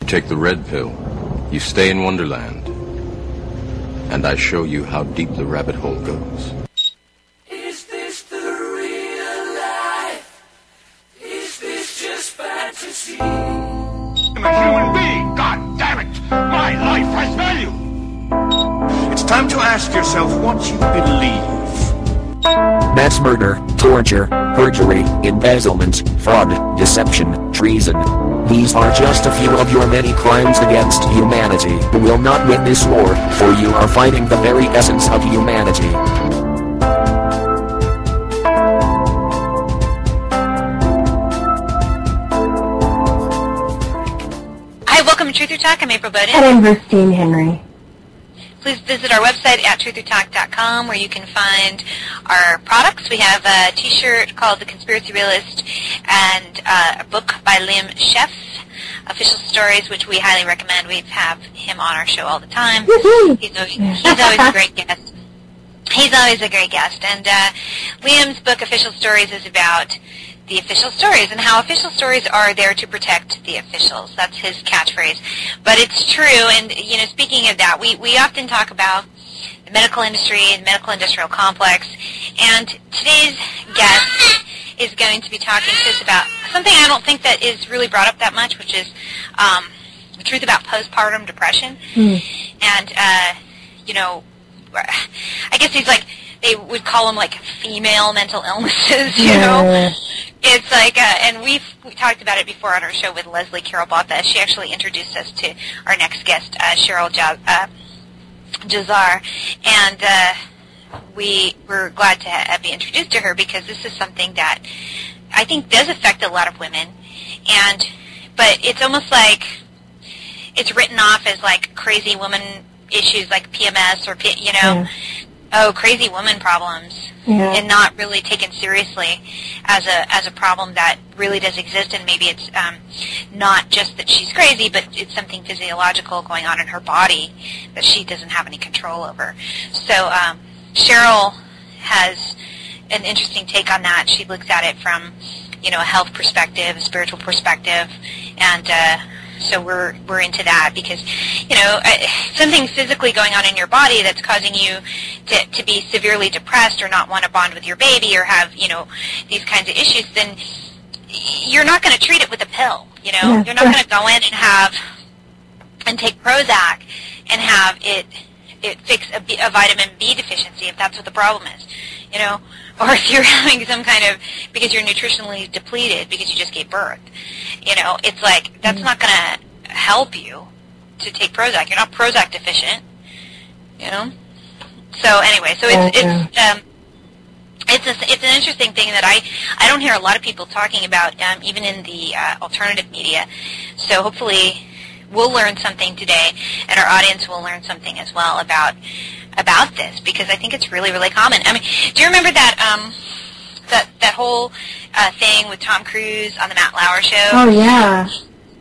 Take the red pill. You stay in Wonderland. And I show you how deep the rabbit hole goes. Is this the real life? Is this just fantasy? I'm a human being, god damn it! My life has value! It's time to ask yourself what you believe. Mass murder, torture, perjury, embezzlement, fraud, deception, treason. These are just a few of your many crimes against humanity. You will not win this war, for you are fighting the very essence of humanity. Hi, welcome to Truth or Talk. I'm April Bowden. And I'm Virstyne Henry. Please visit our website at truthertalk.com where you can find our products. We have a t-shirt called The Conspiracy Realist and a book by Liam Sheff, Official Stories, which we highly recommend. We have him on our show all the time. He's always a great guest. He's always a great guest. And Liam's book, Official Stories, is about the official stories and how official stories are there to protect the officials. That's his catchphrase. But it's true, and, you know, speaking of that, we often talk about the medical industry and the medical industrial complex, and today's guest is going to be talking to us about something I don't think that is really brought up that much, which is the truth about postpartum depression. And, you know, I guess he's like, they would call them like female mental illnesses, you know. It's like, and we talked about it before on our show with Leslie Carol Botha. She actually introduced us to our next guest, Cheryl Jazar, and we were glad to be introduced to her because this is something that I think does affect a lot of women, but it's almost like it's written off as like crazy woman issues like PMS or, you know, oh, crazy woman problems, and not really taken seriously as a problem that really does exist, and maybe it's not just that she's crazy, but it's something physiological going on in her body that she doesn't have any control over. So Cheryl has an interesting take on that. She looks at it from, you know, a health perspective, a spiritual perspective, and so we're into that because, you know, something physically going on in your body that's causing you to be severely depressed or not want to bond with your baby or have, you know, these kinds of issues, then you're not going to treat it with a pill, you know. You're not going to go in and take Prozac and have it fix a vitamin B deficiency if that's what the problem is, you know. Or if you're having some kind of, because you're nutritionally depleted because you just gave birth, you know, it's like, that's not going to help you to take Prozac. You're not Prozac deficient, you know. So anyway, so it's an interesting thing that I don't hear a lot of people talking about, even in the alternative media. So hopefully we'll learn something today, and our audience will learn something as well about this, because I think it's really, really common. I mean, do you remember that that whole thing with Tom Cruise on the Matt Lauer show? Oh, yeah.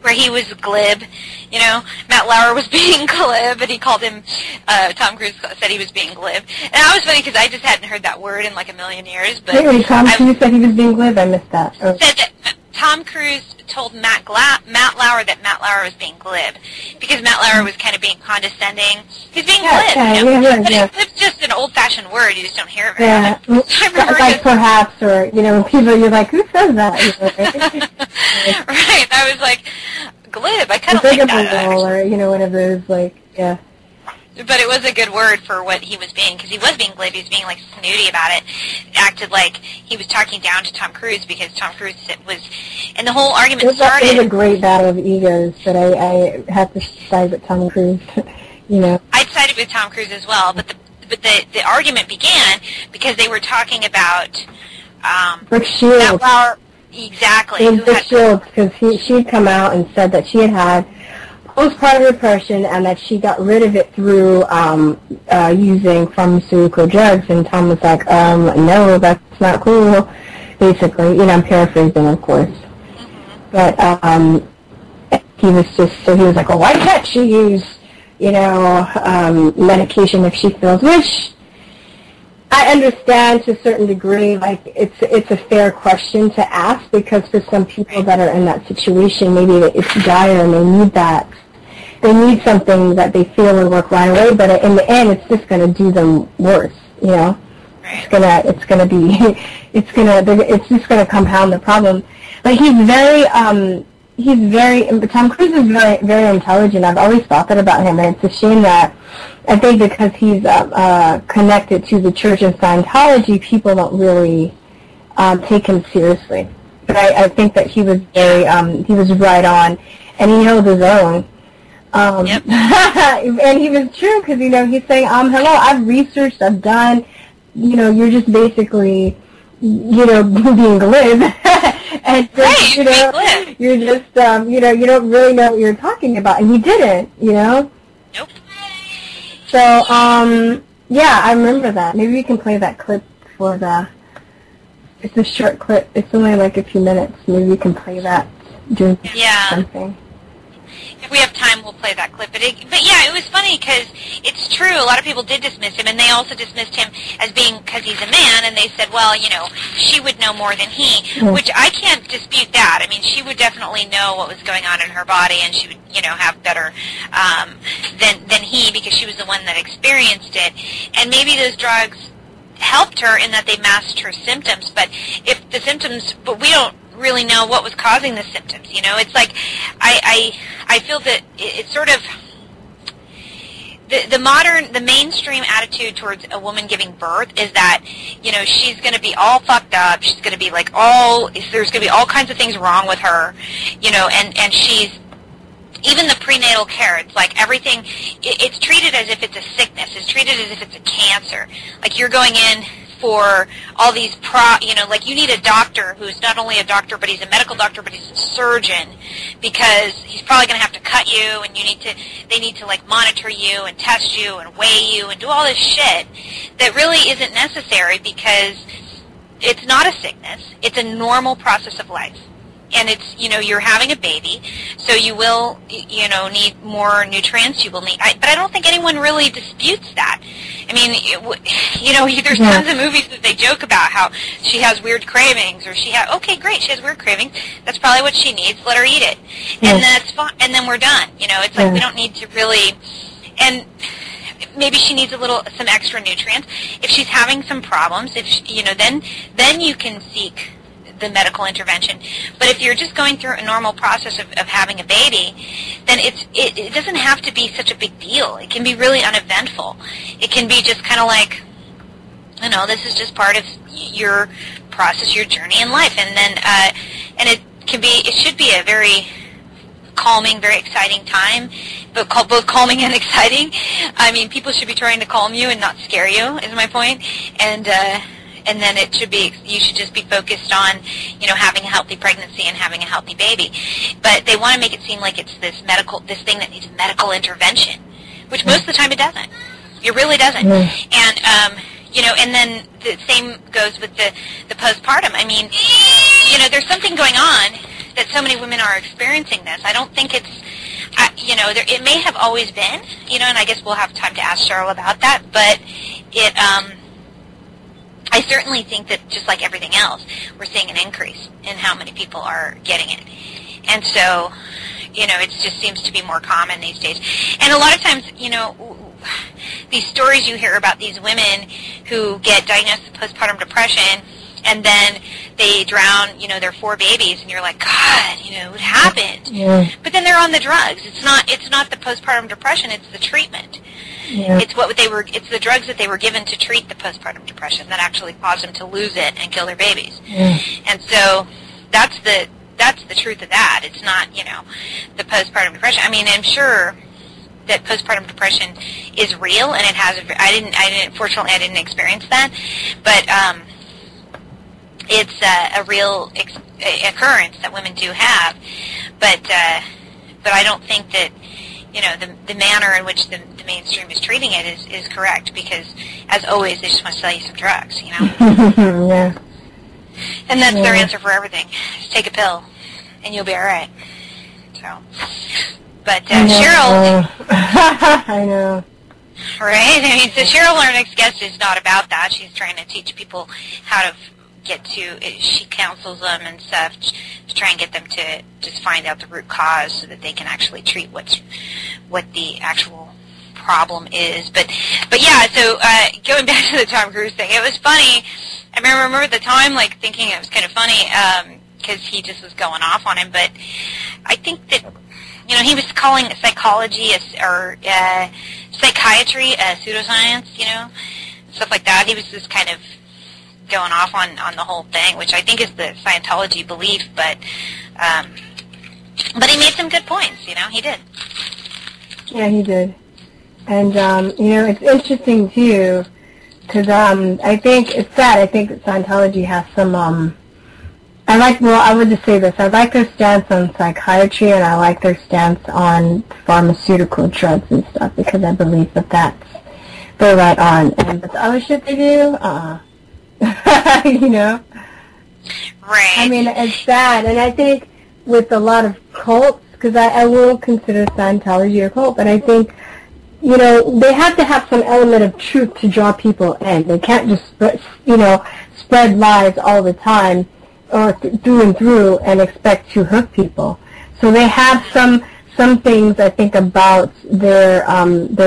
Where he was glib, you know? Matt Lauer was being glib, and he called him, Tom Cruise said he was being glib. And that was funny because I just hadn't heard that word in like a million years. But wait, Tom Cruise said he was being glib? I missed that. Said that Tom Cruise told Matt Lauer that Matt Lauer was being glib because Matt Lauer was kind of being condescending. He's being glib, you know? But it's just an old-fashioned word. You just don't hear it very often. Like perhaps, or, you know, when people, you're like, who says that? You know, right? Right. I was like, glib. I kind of like that. Or, you know, one of those, like, yeah. But it was a good word for what he was being, because he was being glib. He was being, like, snooty about it. Acted like he was talking down to Tom Cruise because Tom Cruise was, and the whole argument started. It was a great battle of egos, but I had to side with Tom Cruise, you know. I sided with Tom Cruise as well, but the argument began because they were talking about Brooke Shields. Matt Lauer, exactly. It was Brooke Shields, because she'd come out and said that she had postpartum depression and that she got rid of it through using pharmaceutical drugs, and Tom was like, no, that's not cool, basically. You know, I'm paraphrasing, of course. But he was like, well, why can't she use, you know, medication if she feels, which I understand to a certain degree, like, it's a fair question to ask, because for some people that are in that situation, maybe it's dire and they need that. They need something that they feel will work right away, but in the end, it's just going to do them worse, you know? It's just going to compound the problem. Like, Tom Cruise is very, very intelligent. I've always thought that about him, and it's a shame that, I think because he's connected to the Church of Scientology, people don't really take him seriously. But I think that he was he was right on, and he held his own. Yep. And he was true, because, you know, he's saying, hello, I've researched, I've done, you know, you're just basically, you know, being glib. And just, you know, you're just, you know, you don't really know what you're talking about. And he didn't, you know? Nope. So, yeah, I remember that. Maybe we can play that clip for it's a short clip. It's only like a few minutes. Maybe we can play that during something. If we have time, we'll play that clip. But yeah, it was funny because it's true. A lot of people did dismiss him, and they also dismissed him as being, because he's a man, and they said, well, you know, she would know more than he, which I can't dispute that. I mean, she would definitely know what was going on in her body, and she would, you know, have better than he, because she was the one that experienced it. And maybe those drugs helped her in that they masked her symptoms, but we don't really know what was causing the symptoms. You know, it's like I feel that it's sort of the mainstream attitude towards a woman giving birth is that, you know, she's going to be all fucked up. She's going to be like there's going to be all kinds of things wrong with her, you know, and she's, even the prenatal care, it's like everything, it's treated as if it's a sickness. It's treated as if it's a cancer. Like, you're going in for all these you know, like, you need a doctor who's not only a doctor, but he's a medical doctor, but he's a surgeon, because he's probably going to have to cut you, and they need to like monitor you and test you and weigh you and do all this shit that really isn't necessary, because it's not a sickness. It's a normal process of life. And it's, you know, you're having a baby, so you will, you know, need more nutrients. You will need, but I don't think anyone really disputes that. I mean, you know, there's tons of movies that they joke about how she has weird cravings, or okay, great, she has weird cravings. That's probably what she needs. Let her eat it, and that's fine. And then we're done. You know, it's like we don't need to really, and maybe she needs some extra nutrients. If she's having some problems, you know, then you can seek the medical intervention. But if you're just going through a normal process of having a baby, then it doesn't have to be such a big deal. It can be really uneventful. It can be just kind of like, you know, this is just part of your process, your journey in life. And then and it should be a very calming, very exciting time, but both calming and exciting. I mean, people should be trying to calm you and not scare you, is my point. And then you should just be focused on, you know, having a healthy pregnancy and having a healthy baby. But they want to make it seem like it's this thing that needs medical intervention, which most of the time it doesn't. It really doesn't. And, you know, and then the same goes with the postpartum. I mean, you know, there's something going on that so many women are experiencing this. I don't think it's, you know, it may have always been, you know, and I guess we'll have time to ask Cheryl about that, but I certainly think that, just like everything else, we're seeing an increase in how many people are getting it. And so, you know, it just seems to be more common these days. And a lot of times, you know, these stories you hear about these women who get diagnosed with postpartum depression, and then they drown, you know, their 4 babies, and you're like, God, you know, what happened? Yeah. But then they're on the drugs. It's not the postpartum depression, it's the treatment. Yeah. It's the drugs that they were given to treat the postpartum depression that actually caused them to lose it and kill their babies. Yeah. And so that's the truth of that. It's not, you know, the postpartum depression. I mean, I'm sure that postpartum depression is real, and it has. Fortunately, I didn't experience that, but it's a real occurrence that women do have. But I don't think that, you know, the manner in which the mainstream is treating it is correct, because, as always, they just want to sell you some drugs, you know? Yeah. And that's their answer for everything. Just take a pill, and you'll be all right. So, but Cheryl... I know. Right? I mean, so Cheryl, our next guest, is not about that. She's trying to teach people how to get to, she counsels them and stuff to try and get them to just find out the root cause so that they can actually treat what the actual problem is. But yeah, so going back to the Tom Cruise thing, it was funny. I remember at the time, like, thinking it was kind of funny because he just was going off on him. But I think that, you know, he was calling psychology or psychiatry pseudoscience, you know, stuff like that. He was just kind of going off on the whole thing, which I think is the Scientology belief. But he made some good points, you know, he did. Yeah, he did. And, you know, it's interesting, too, because I think it's sad. I think that Scientology has some, I would just say this. I like their stance on psychiatry, and I like their stance on pharmaceutical drugs and stuff, because I believe that that's they're right on. And but the other shit they do, you know? Right. I mean, it's sad. And I think with a lot of cults, because I will consider Scientology a cult, but I think, you know, they have to have some element of truth to draw people in. They can't just, spread lies all the time or through and through and expect to hook people. So they have some things, I think, about their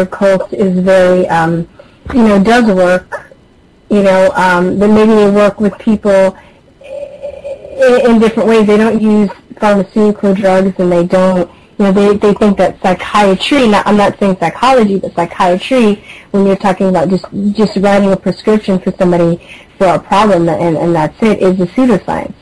cult is very, does work. Then maybe they work with people in different ways. They don't use pharmaceutical drugs, and they don't, they think that psychiatry, I'm not saying psychology, but psychiatry, when you're talking about just writing a prescription for somebody for a problem, and that's it, is a pseudoscience.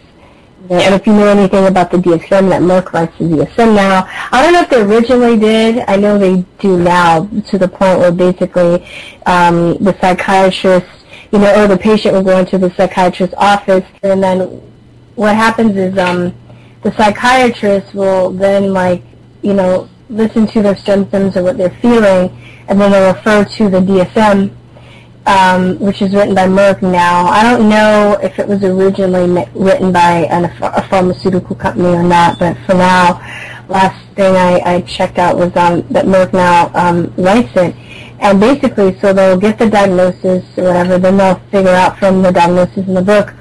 And if you know anything about the DSM, that Merck writes the DSM now. I don't know if they originally did. I know they do now, to the point where basically the psychiatrist, or the patient will go into the psychiatrist's office, and then what happens is the psychiatrist will then, listen to their symptoms or what they're feeling, and then they'll refer to the DSM, which is written by Merck now. I don't know if it was originally written by a pharmaceutical company or not, but for now, last thing I checked out was that Merck now writes it. And basically, so they'll get the diagnosis or whatever, then they'll figure out from the diagnosis in the book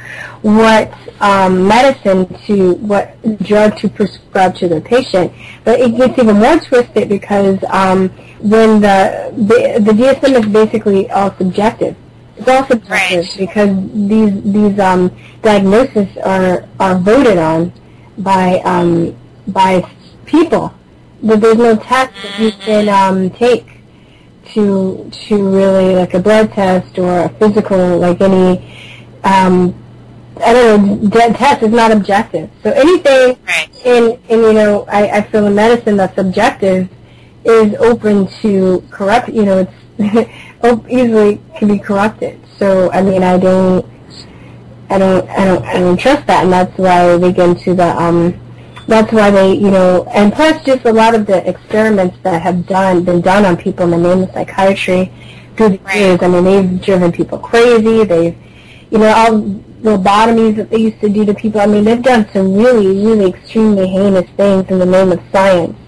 what what drug to prescribe to their patient. But it gets even more twisted because when the DSM is basically all subjective. It's all subjective, right, because these diagnoses are voted on by people. But there's no test that you can take to really, like a blood test or a physical, like any test is not objective. So anything I feel in medicine that's objective is open to corrupt. It's easily can be corrupted. So I mean, I don't trust that, and that's why they get into the that's why they, and plus just a lot of the experiments that have been done on people in the name of psychiatry through the years. I mean, they've driven people crazy. They've, all lobotomies that they used to do to people. I mean, they've done some really, really extremely heinous things in the name of science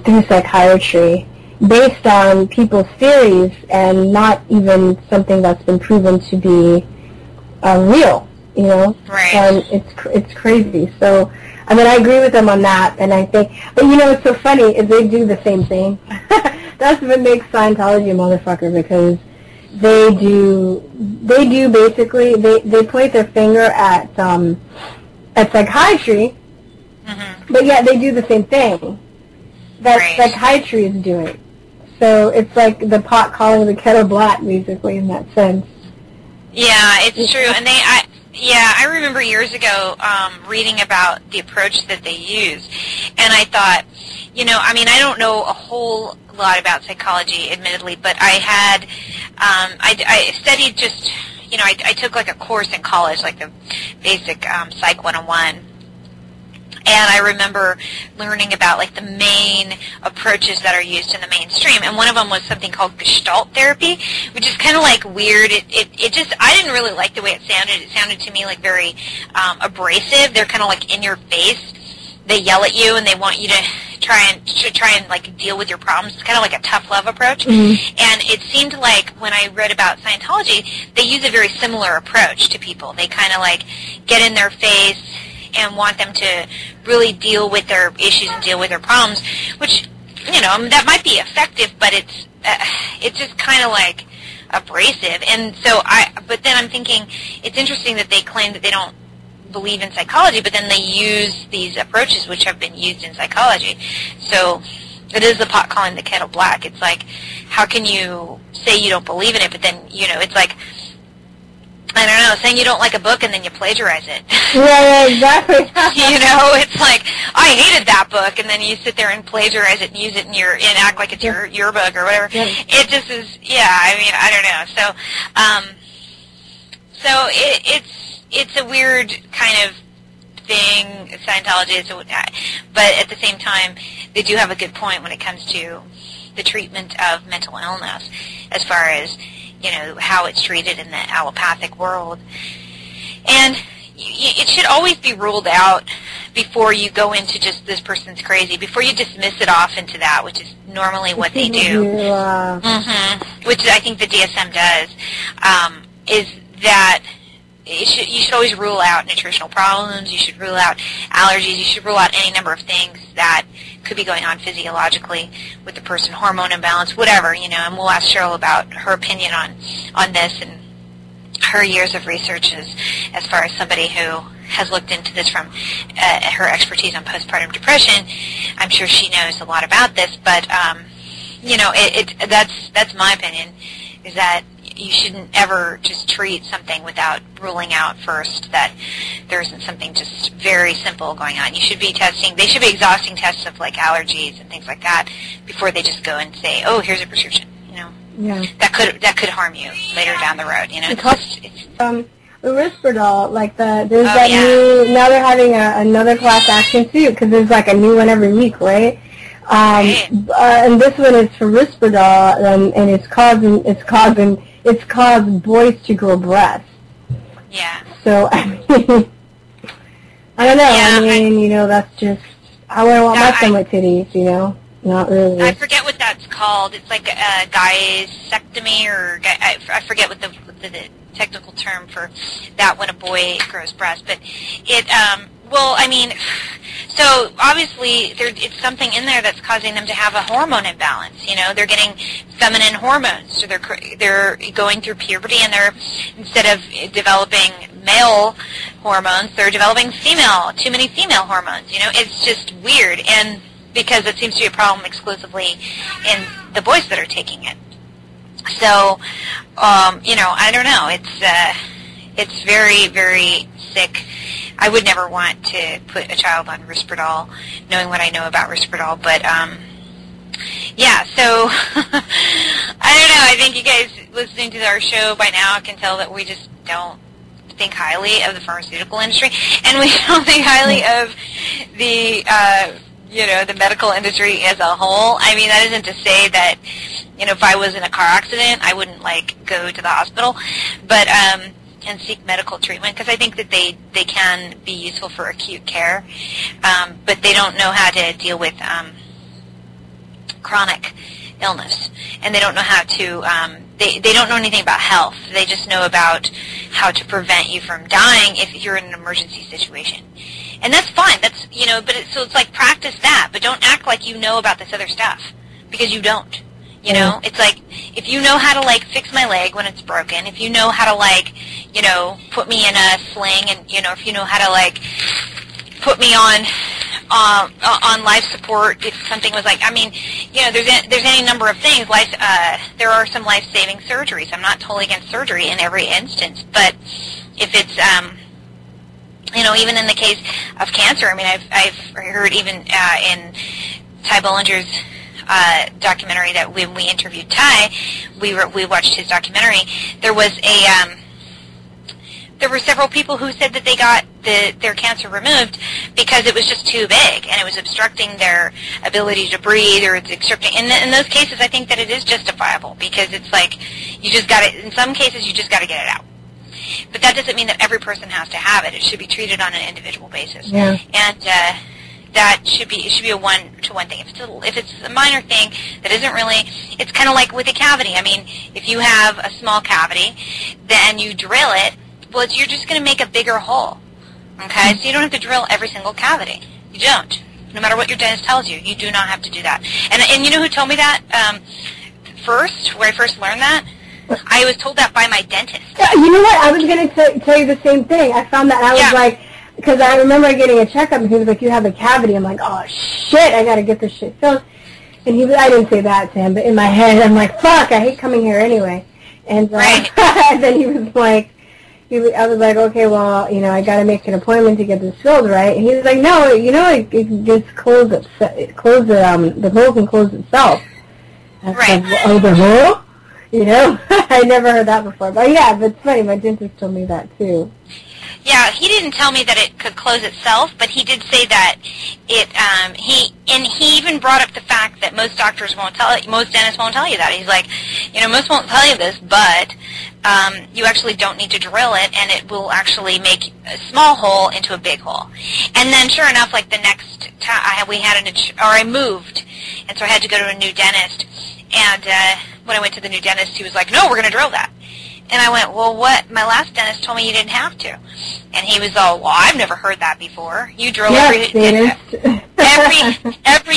through psychiatry, based on people's theories and not even something that's been proven to be real. Right. And it's crazy. So, I mean, I agree with them on that, and I think, but what's so funny is they do the same thing. That's what makes Scientology a motherfucker, because they do basically, they point their finger at psychiatry, but yeah, they do the same thing that psychiatry is doing. So it's like the pot calling the kettle black, basically, in that sense. Yeah, it's true, and I remember years ago reading about the approach that they use, and I thought, I don't know a whole lot about psychology, admittedly, but I had, I studied just, I took like a course in college, like the basic Psych 101, and I remember learning about like the main approaches that are used in the mainstream, and one of them was something called Gestalt therapy, which is kind of like weird. It just, I didn't really like the way it sounded. It sounded to me like very abrasive. They're kind of like in your face, they yell at you and they want you to try and like deal with your problems. It's kind of like a tough love approach. Mm-hmm. And it seemed like when I read about Scientology, they use a very similar approach to people. They kind of like get in their face and want them to really deal with their issues and deal with their problems, which, you know, I mean, that might be effective, but it's just kind of like abrasive. And so but then I'm thinking it's interesting that they claim that they don't believe in psychology, but then they use these approaches which have been used in psychology. So it is the pot calling the kettle black. It's like, how can you say you don't believe in it, but then, you know, it's like, I don't know, saying you don't like a book and then you plagiarize it. Yeah, exactly. You know, it's like, I hated that book, and then you sit there and plagiarize it and use it in and act like it's your book or whatever. Yeah. It just is, yeah, I mean, I don't know. So it's a weird kind of thing, Scientology, but at the same time, they do have a good point when it comes to the treatment of mental illness, as far as, you know, how it's treated in the allopathic world. And it should always be ruled out before you go into just this person's crazy, before you dismiss it off into that, which is normally what they do. Which I think the DSM does, is that you should always rule out nutritional problems, you should rule out allergies, you should rule out any number of things that could be going on physiologically with the person, hormone imbalance, whatever, you know, and we'll ask Cheryl about her opinion on this and her years of research as far as somebody who has looked into this from her expertise on postpartum depression. I'm sure she knows a lot about this, but, you know, that's my opinion, is that you shouldn't ever just treat something without ruling out first that there isn't something just very simple going on. You should be testing, they should be exhausting tests of like allergies and things like that before they just go and say, oh, here's a prescription, you know. Yeah. That could harm you later down the road, you know. The Risperdal, like there's Oh, that yeah. new, now they're having another class action suit because there's like a new one every week, right? Right. And this one is for Risperdal, and it's caused boys to grow breasts. Yeah. So, I mean, I don't know. Yeah, I mean, you know, that's just, I wouldn't want my son with titties, you know? Not really. I forget what that's called. It's like a guyectomy, or I forget what the technical term for that when a boy grows breasts. But it, well, I mean, so obviously it's something in there that's causing them to have a hormone imbalance. You know, they're getting feminine hormones, so they're going through puberty, and they're, instead of developing male hormones, they're developing too many female hormones. You know, it's just weird, and because it seems to be a problem exclusively in the boys that are taking it. So, you know, I don't know. It's very, very sick. I would never want to put a child on Risperdal, knowing what I know about Risperdal. But, yeah, so, I don't know. I think you guys listening to our show by now can tell that we just don't think highly of the pharmaceutical industry, and we don't think highly of the, you know, the medical industry as a whole. I mean, that isn't to say that, you know, if I was in a car accident, I wouldn't, like, go to the hospital, but, and seek medical treatment, because I think that they can be useful for acute care, but they don't know how to deal with chronic illness, and they don't know how to, they don't know anything about health. They just know about how to prevent you from dying if you're in an emergency situation. And that's fine. That's, you know, but so it's like, practice that, but don't act like you know about this other stuff, because you don't. You know, it's like, if you know how to, like, fix my leg when it's broken, if you know how to, like, you know, put me in a sling, and, you know, if you know how to, like, put me on life support if something was like, I mean, you know, there's any number of things. There are some life-saving surgeries. I'm not totally against surgery in every instance, but if it's, you know, even in the case of cancer, I mean, I've heard even in Ty Bollinger's documentary, that when we interviewed Ty, we watched his documentary. There were several people who said that they got their cancer removed because it was just too big and it was obstructing their ability to breathe, or it's obstructing. In those cases, I think that it is justifiable, because it's like, you just got to, in some cases, you just got to get it out. But that doesn't mean that every person has to have it. It should be treated on an individual basis. Yeah. And that should be a one-to-one thing. If it's a minor thing that isn't really, it's kind of like with a cavity. I mean, if you have a small cavity, then you drill it. Well, you're just going to make a bigger hole. Okay, so you don't have to drill every single cavity. You don't. No matter what your dentist tells you, you do not have to do that. And you know who told me that where I first learned that? I was told that by my dentist. Yeah, you know what? I was going to tell you the same thing. I found that I was like, because I remember getting a checkup, and he was like, you have a cavity. I'm like, oh, shit, I got to get this shit filled. And I didn't say that to him, but in my head, I'm like, fuck, I hate coming here anyway. And, and then he was like, I was like, okay, well, you know, I got to make an appointment to get this filled, right? And he was like, no, you know, it just the hole can close itself. I was like, oh, the hole? You know, I never heard that before. But yeah, but it's funny. My dentist told me that too. Yeah, he didn't tell me that it could close itself, but he did say that it. He even brought up the fact that most dentists won't tell you that. He's like, you know, most won't tell you this, but you actually don't need to drill it, and it will actually make a small hole into a big hole. And then, sure enough, like the next time I moved, and so I had to go to a new dentist. And when I went to the new dentist, he was like, no, we're going to drill that. And I went, well, what? My last dentist told me you didn't have to. And he was all, well, I've never heard that before. You drill every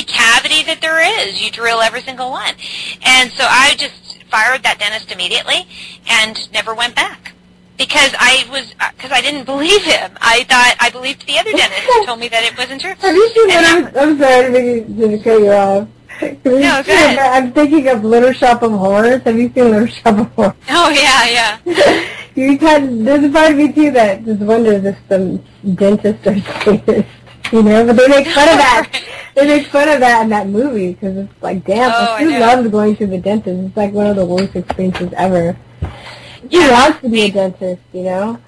cavity that there is. You drill every single one. And so I just fired that dentist immediately and never went back. Because I didn't believe him. I believed the other dentist who told me that it wasn't true. Have you seen I'm sorry to cut you off. No, go ahead. I'm thinking of Little Shop of Horrors. Have you seen Little Shop of Horrors? Oh, yeah. There's a part of me, too, that just wonders if some dentist or sadist, you know, but they make fun of that. They make fun of that in that movie, because it's like, damn, who loves going to the dentist? It's like one of the worst experiences ever. Who wants to be a dentist, you know?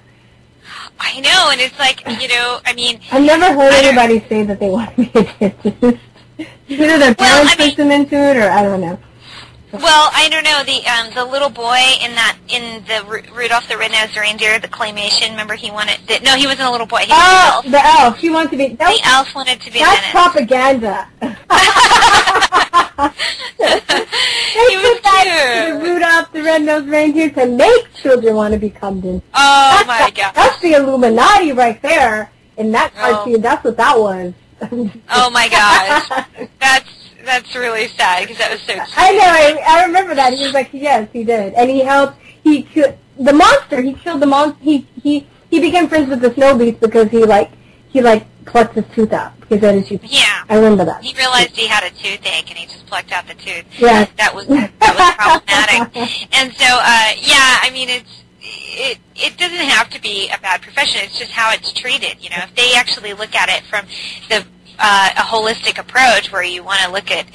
I know, and it's like, you know, I mean... I've never heard anybody say that they want to be a dentist. Either their parents pushed them into it, or I don't know. Well, I don't know. The little boy in the Rudolph the Red-Nosed Reindeer, the claymation. Remember, he wanted. No, he wasn't a little boy. He was the elf. He wanted to be. The elf wanted to be. That's propaganda. He was cute. The Rudolph the Red-Nosed Reindeer to make children want to become dentists. Oh my God! That's the Illuminati right there. In that cartoon, that's what that was. Oh my gosh, that's really sad because that was so cute. I know. I remember that. He was like, yes, he did, and he helped. He killed the monster. He killed the monster. He became friends with the snow beast because he plucked his tooth out. He said his tooth. Yeah, I remember that. He realized he had a toothache and he just plucked out the tooth. Yeah, that was problematic. And so, I mean, it doesn't have to be a bad profession. It's just how it's treated. You know, if they actually look at it from a holistic approach, where you want to look at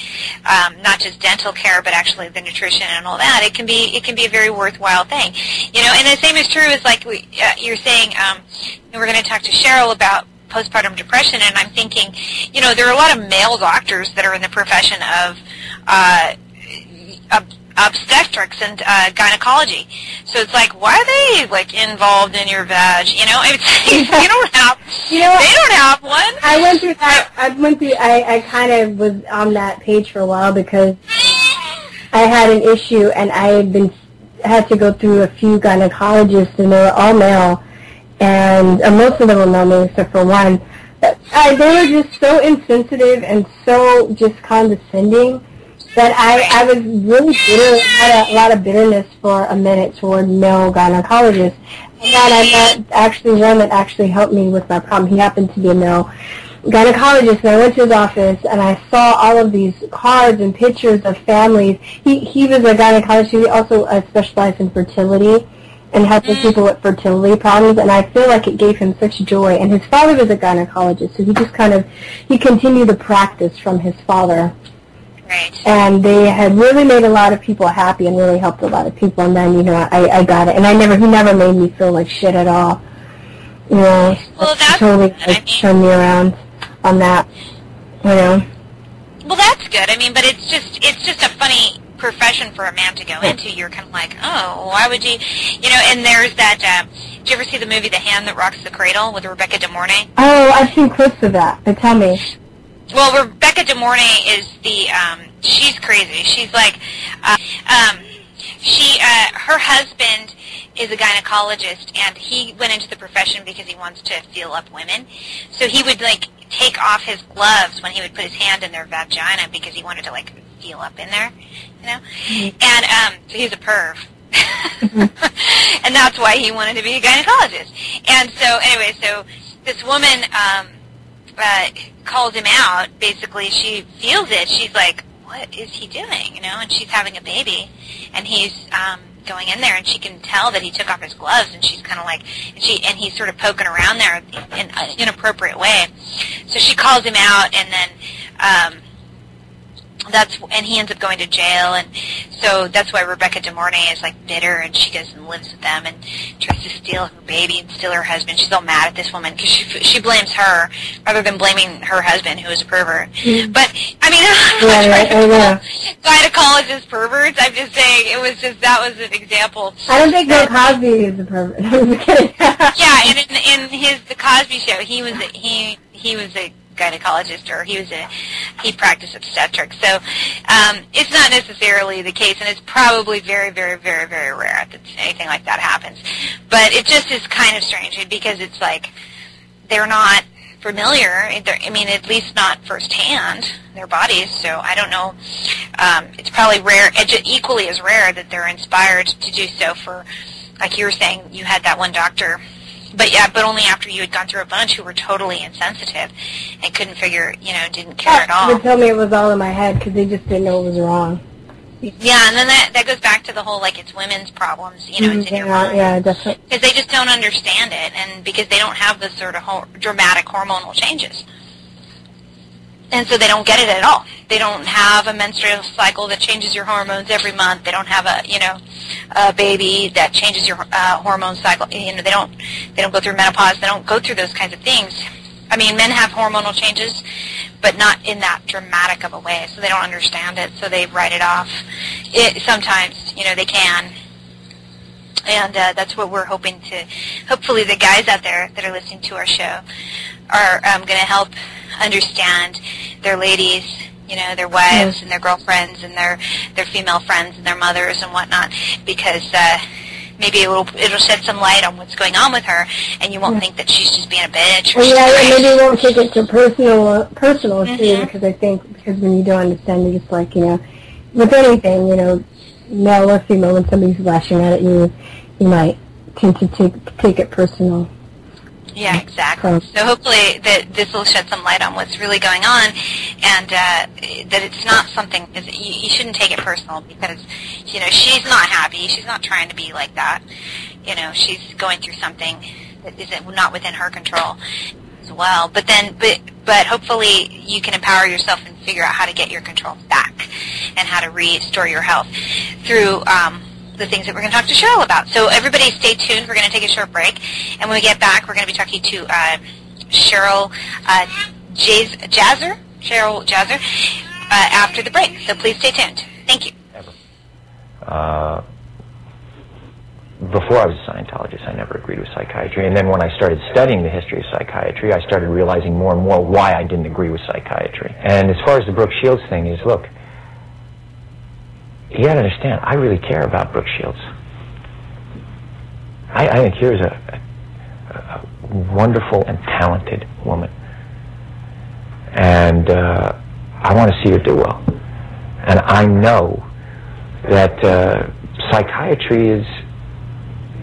not just dental care, but actually the nutrition and all that, it can be a very worthwhile thing. You know, and the same is true as like you're saying. We're going to talk to Cheryl about postpartum depression, and I'm thinking, you know, there are a lot of male doctors that are in the profession of obstetrics and gynecology. So it's like, why are they like involved in your vag? You know, they don't have one. I went through that. I kind of was on that page for a while because I had an issue and I had to go through a few gynecologists, and they were all male, and most of them were male except for one. They were just so insensitive and so just condescending that I was really bitter. I had a lot of bitterness for a minute toward male gynecologists. And then I met actually one that actually helped me with my problem. He happened to be a male gynecologist, and I went to his office, and I saw all of these cards and pictures of families. He was a gynecologist. He also specialized in fertility and helping people with fertility problems, and I feel like it gave him such joy. And his father was a gynecologist, so he continued the practice from his father. Right. And they had really made a lot of people happy and really helped a lot of people. And then, you know, I got it. And he never made me feel like shit at all. You know, well, that's totally turned me around on that. You know. Well, that's good. I mean, but it's just a funny profession for a man to go into. You're kind of like, oh, why would you? You know, and there's that. Did you ever see the movie The Hand That Rocks the Cradle with Rebecca De Mornay? Oh, I've seen clips of that. But tell me. well, Rebecca De Mornay is she's crazy. She's like, her husband is a gynecologist, and he went into the profession because he wants to feel up women. So he would, like, take off his gloves when he would put his hand in their vagina because he wanted to, like, feel up in there, you know? And so he's a perv. And that's why he wanted to be a gynecologist. And so, anyway, so this woman calls him out. Basically, she feels it. She's like, what is he doing, you know? And she's having a baby, and he's going in there, and she can tell that he took off his gloves, and she's kind of like, and he's sort of poking around there in an inappropriate way. So she calls him out, and then and he ends up going to jail, and so that's why Rebecca De Mornay is like bitter, and she goes and lives with them and tries to steal her baby and steal her husband. She's all mad at this woman because she blames her rather than blaming her husband, who is a pervert. But I mean, I'm not trying to gynecologist perverts. I'm just saying that was an example. I don't think Bill Cosby is a pervert. I'm kidding. Yeah, and in the Cosby Show, he was a gynecologist, or he practiced obstetrics. So it's not necessarily the case, and it's probably very, very, very, very rare that anything like that happens. But it just is kind of strange because it's like they're not familiar. I mean, at least not firsthand, their bodies. So I don't know. It's probably rare, equally as rare, that they're inspired to do so for, like you were saying, you had that one doctor. But only after you had gone through a bunch who were totally insensitive and couldn't figure, didn't care at all. They told me it was all in my head because they just didn't know it was wrong. Yeah, and then that goes back to the whole, like, it's women's problems, it's in your mind. Yeah, definitely. Because they just don't understand it, and because they don't have the sort of dramatic hormonal changes. And so they don't get it at all. They don't have a menstrual cycle that changes your hormones every month. They don't have a baby that changes your hormone cycle. They don't go through menopause. They don't go through those kinds of things. I mean, men have hormonal changes, but not in that dramatic of a way. So they don't understand it. So they write it off. Sometimes, they can. And that's what we're hoping to. Hopefully, the guys out there that are listening to our show are going to help understand their ladies, their wives and their girlfriends and their female friends and their mothers and whatnot, because maybe it'll shed some light on what's going on with her, and you won't think that she's just being a bitch. Or maybe you won't take it to personal too, because when you don't understand, you're just like, with anything, male or female, when somebody's lashing out at you, you might tend to take it personal. Yeah, exactly. So hopefully that this will shed some light on what's really going on, and that it's not something, you shouldn't take it personal, because, she's not happy. She's not trying to be like that. She's going through something that is not within her control as well. But hopefully you can empower yourself and figure out how to get your control back and how to restore your health through the things that we're going to talk to Cheryl about. So everybody stay tuned. We're going to take a short break. And when we get back, we're going to be talking to Cheryl Jazzer, after the break. So please stay tuned. Thank you. Before I was a Scientologist, I never agreed with psychiatry. And then when I started studying the history of psychiatry, I started realizing more and more why I didn't agree with psychiatry. And as far as the Brooke Shields thing is, look, you got to understand, I really care about Brooke Shields. I think here's a wonderful and talented woman. And I want to see her do well. And I know that psychiatry is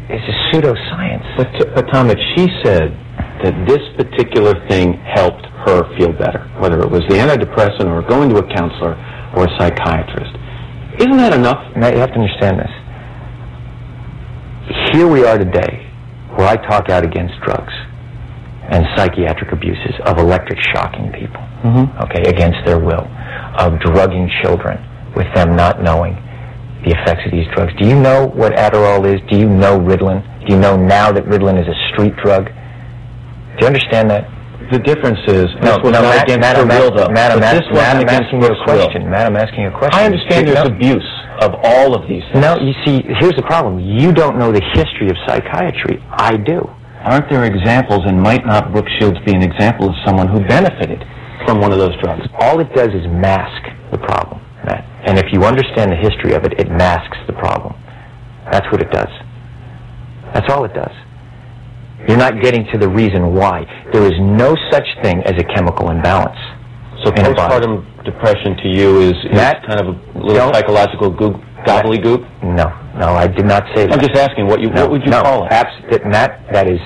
a pseudoscience. But Tom, if she said that this particular thing helped her feel better, whether it was the antidepressant or going to a counselor or a psychiatrist, isn't that enough? Now, you have to understand this. Here we are today, where I talk out against drugs and psychiatric abuses of electric shocking people, okay, against their will, of drugging children with them not knowing the effects of these drugs. Do you know what Adderall is? Do you know Ritalin? Do you know now that Ritalin is a street drug? Do you understand that? The difference is, Matt, I'm asking you a question. Matt, I'm asking you a question. I understand there's abuse of all of these things. No, you see, here's the problem. You don't know the history of psychiatry. I do. Aren't there examples, and might not Brooke Shields be an example of someone who benefited from one of those drugs? All it does is mask the problem, Matt. And if you understand the history of it, it masks the problem. That's what it does. That's all it does. You're not getting to the reason why. There is no such thing as a chemical imbalance. So postpartum depression to you is kind of a little psychological gobbledygook? No, I did not say that. I'm just asking, what would you call it? Matt, that is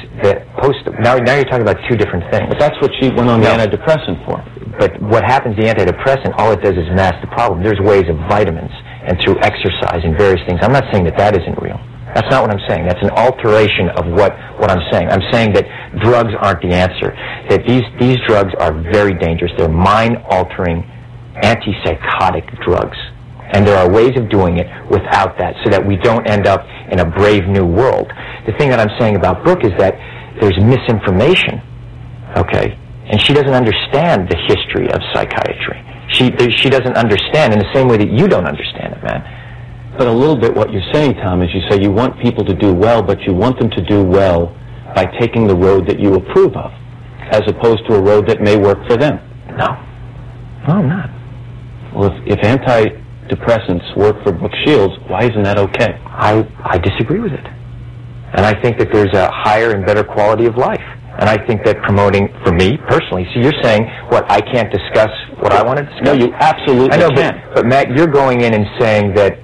now you're talking about two different things. But that's what she went on the antidepressant for. But what happens, the antidepressant, all it does is mask the problem. There's ways of vitamins and through exercise and various things. I'm not saying that isn't real. That's not what I'm saying. That's an alteration of what I'm saying. I'm saying that drugs aren't the answer. That these drugs are very dangerous. They're mind-altering, antipsychotic drugs. And there are ways of doing it without that, so that we don't end up in a brave new world. The thing that I'm saying about Brooke is that there's misinformation, okay? And she doesn't understand the history of psychiatry. She doesn't understand in the same way that you don't understand it, man. But a little bit what you're saying, Tom, is you say you want people to do well, but you want them to do well by taking the road that you approve of, as opposed to a road that may work for them. No, I'm not. Well, if antidepressants work for Brooke Shields, why isn't that okay? I disagree with it. And I think that there's a higher and better quality of life. And I think that promoting, for me personally, so you're saying, I can't discuss what I want to discuss? No, you absolutely can. But Matt, you're going in and saying that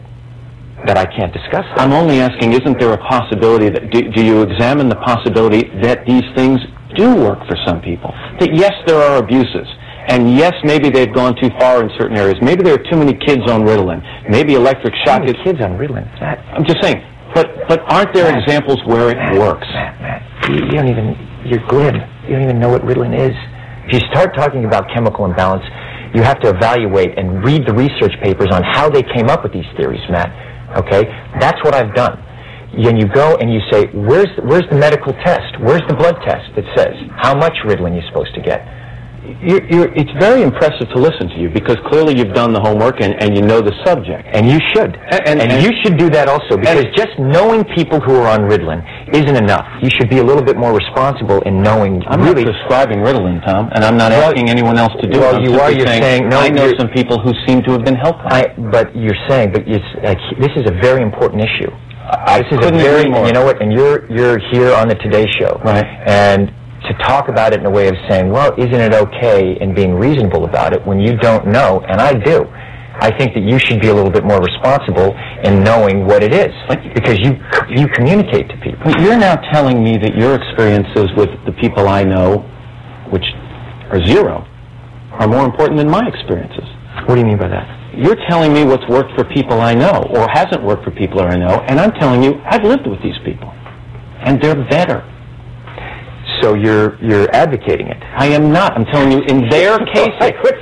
I can't discuss that. I'm only asking, isn't there a possibility that, do you examine the possibility that these things do work for some people? That yes, there are abuses. And yes, maybe they've gone too far in certain areas. Maybe there are too many kids on Ritalin. Maybe electric shock is... kids on Ritalin? I'm just saying, but aren't there examples where it works? Matt, you're glib. You don't even know what Ritalin is. If you start talking about chemical imbalance, you have to evaluate and read the research papers on how they came up with these theories, Matt. Okay? That's what I've done. And you go and you say, where's the medical test? Where's the blood test that says how much Ritalin you're supposed to get? It's very impressive to listen to you, because clearly you've done the homework and you know the subject. And you should. And you should do that also, because just knowing people who are on Ritalin isn't enough. You should be a little bit more responsible in knowing I'm not prescribing Ritalin, Tom, and I'm not asking anyone else to do it. Well, you're saying no. I know some people who seem to have been helped. But you're saying, this is a very important issue. This is a very, you know what, and you're here on the Today Show. Right. And to talk about it in a way of saying, well, isn't it okay, and being reasonable about it when you don't know, and I do. I think that you should be a little bit more responsible in knowing what it is, because you communicate to people. But you're now telling me that your experiences with the people I know, which are zero, are more important than my experiences. What do you mean by that? You're telling me what's worked for people I know, or hasn't worked for people I know, and I'm telling you I've lived with these people, and they're better. So you're advocating it? I am not. I'm telling you, in their case,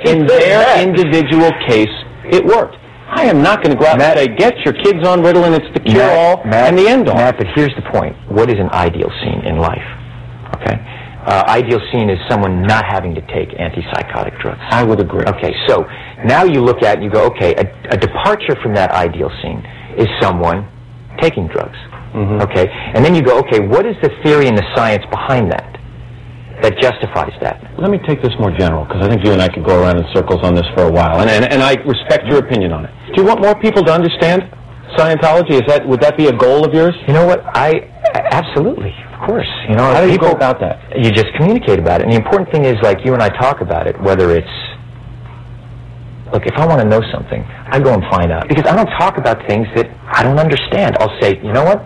in their individual case, it worked. I am not going to go out and say, get your kids on Ritalin, it's the cure-all and the end-all. Matt, but here's the point. What is an ideal scene in life? Okay? Ideal scene is someone not having to take antipsychotic drugs. I would agree. Okay, so now you look at it and you go, okay, a departure from that ideal scene is someone taking drugs. Mm-hmm. Okay, and then you go, okay, what is the theory and the science behind that justifies that? Let me take this more general, because I think you and I could go around in circles on this for a while, and I respect your opinion on it. Do you want more people to understand Scientology? Would that be a goal of yours? You know what? Absolutely, of course. You know, how do you go about that? You just communicate about it, and the important thing is, like, you and I talk about it, whether it's, look, if I want to know something, I go and find out, because I don't talk about things that I don't understand. I'll say, you know what?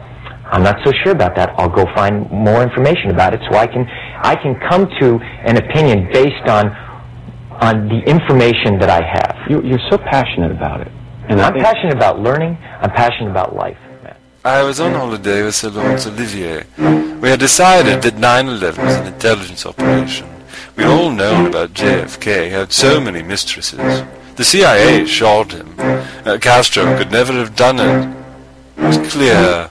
I'm not so sure about that. I'll go find more information about it, so I can come to an opinion based on the information that I have. You're so passionate about it. And I'm passionate about learning. I'm passionate about life. I was on holiday with Sir Lawrence Olivier. We had decided that 9/11 was an intelligence operation. We'd all known about JFK. He had so many mistresses. The CIA shot him. Castro could never have done it. It was clear.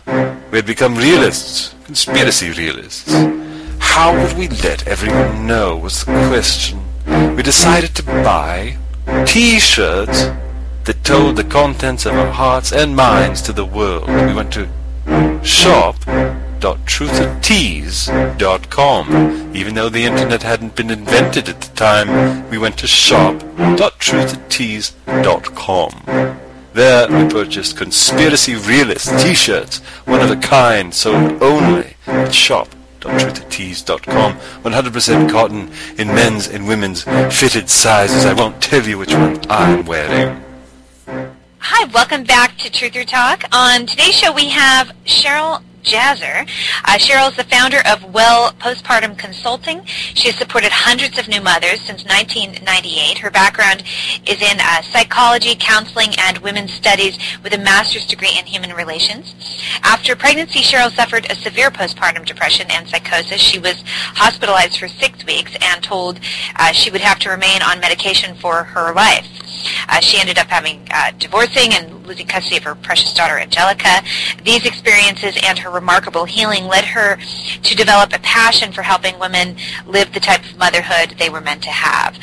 We had become realists, conspiracy realists. How would we let everyone know was the question. We decided to buy T-shirts that told the contents of our hearts and minds to the world. We went to shop.com shop.truthertease.com. Even though the internet hadn't been invented at the time, we went to shop.truthertease.com. There we purchased Conspiracy Realist t-shirts, one of a kind, sold only at shop.truthertease.com. 100% cotton in men's and women's fitted sizes. I won't tell you which one I'm wearing. Hi, welcome back to Truth or Talk. On today's show we have Cheryl Jazzer. Cheryl is the founder of Well Postpartum Consulting. She has supported hundreds of new mothers since 1998. Her background is in psychology, counseling, and women's studies with a master's degree in human relations. After pregnancy, Cheryl suffered a severe postpartum depression and psychosis. She was hospitalized for 6 weeks and told she would have to remain on medication for her life. She ended up divorcing and losing custody of her precious daughter, Angelica. These experiences and her remarkable healing led her to develop a passion for helping women live the type of motherhood they were meant to have.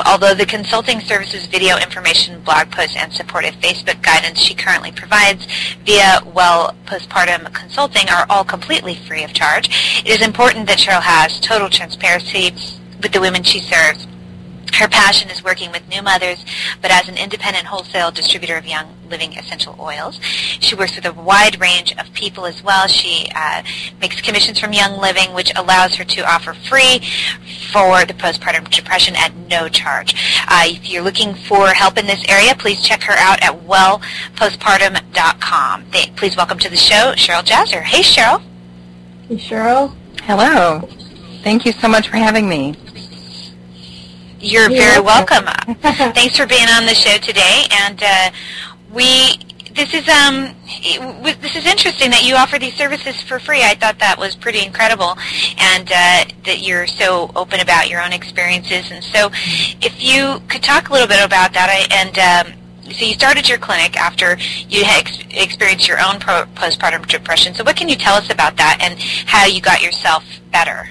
Although the consulting services, video information, blog posts, and supportive Facebook guidance she currently provides via Well Postpartum Consulting are all completely free of charge, it is important that Cheryl has total transparency with the women she serves. Her passion is working with new mothers, but as an independent wholesale distributor of Young Living essential oils. She works with a wide range of people as well. She makes commissions from Young Living, which allows her to offer free for the postpartum depression at no charge. If you're looking for help in this area, please check her out at wellpostpartum.com. Please welcome to the show, Cheryl Jazzer. Hey, Cheryl. Hey, Cheryl. Hello. Thank you so much for having me. You're very welcome. Thanks for being on the show today. And this is interesting that you offer these services for free. I thought that was pretty incredible, and that you're so open about your own experiences. And so, if you could talk a little bit about that, so you started your clinic after you had experienced your own postpartum depression. So what can you tell us about that and how you got yourself better?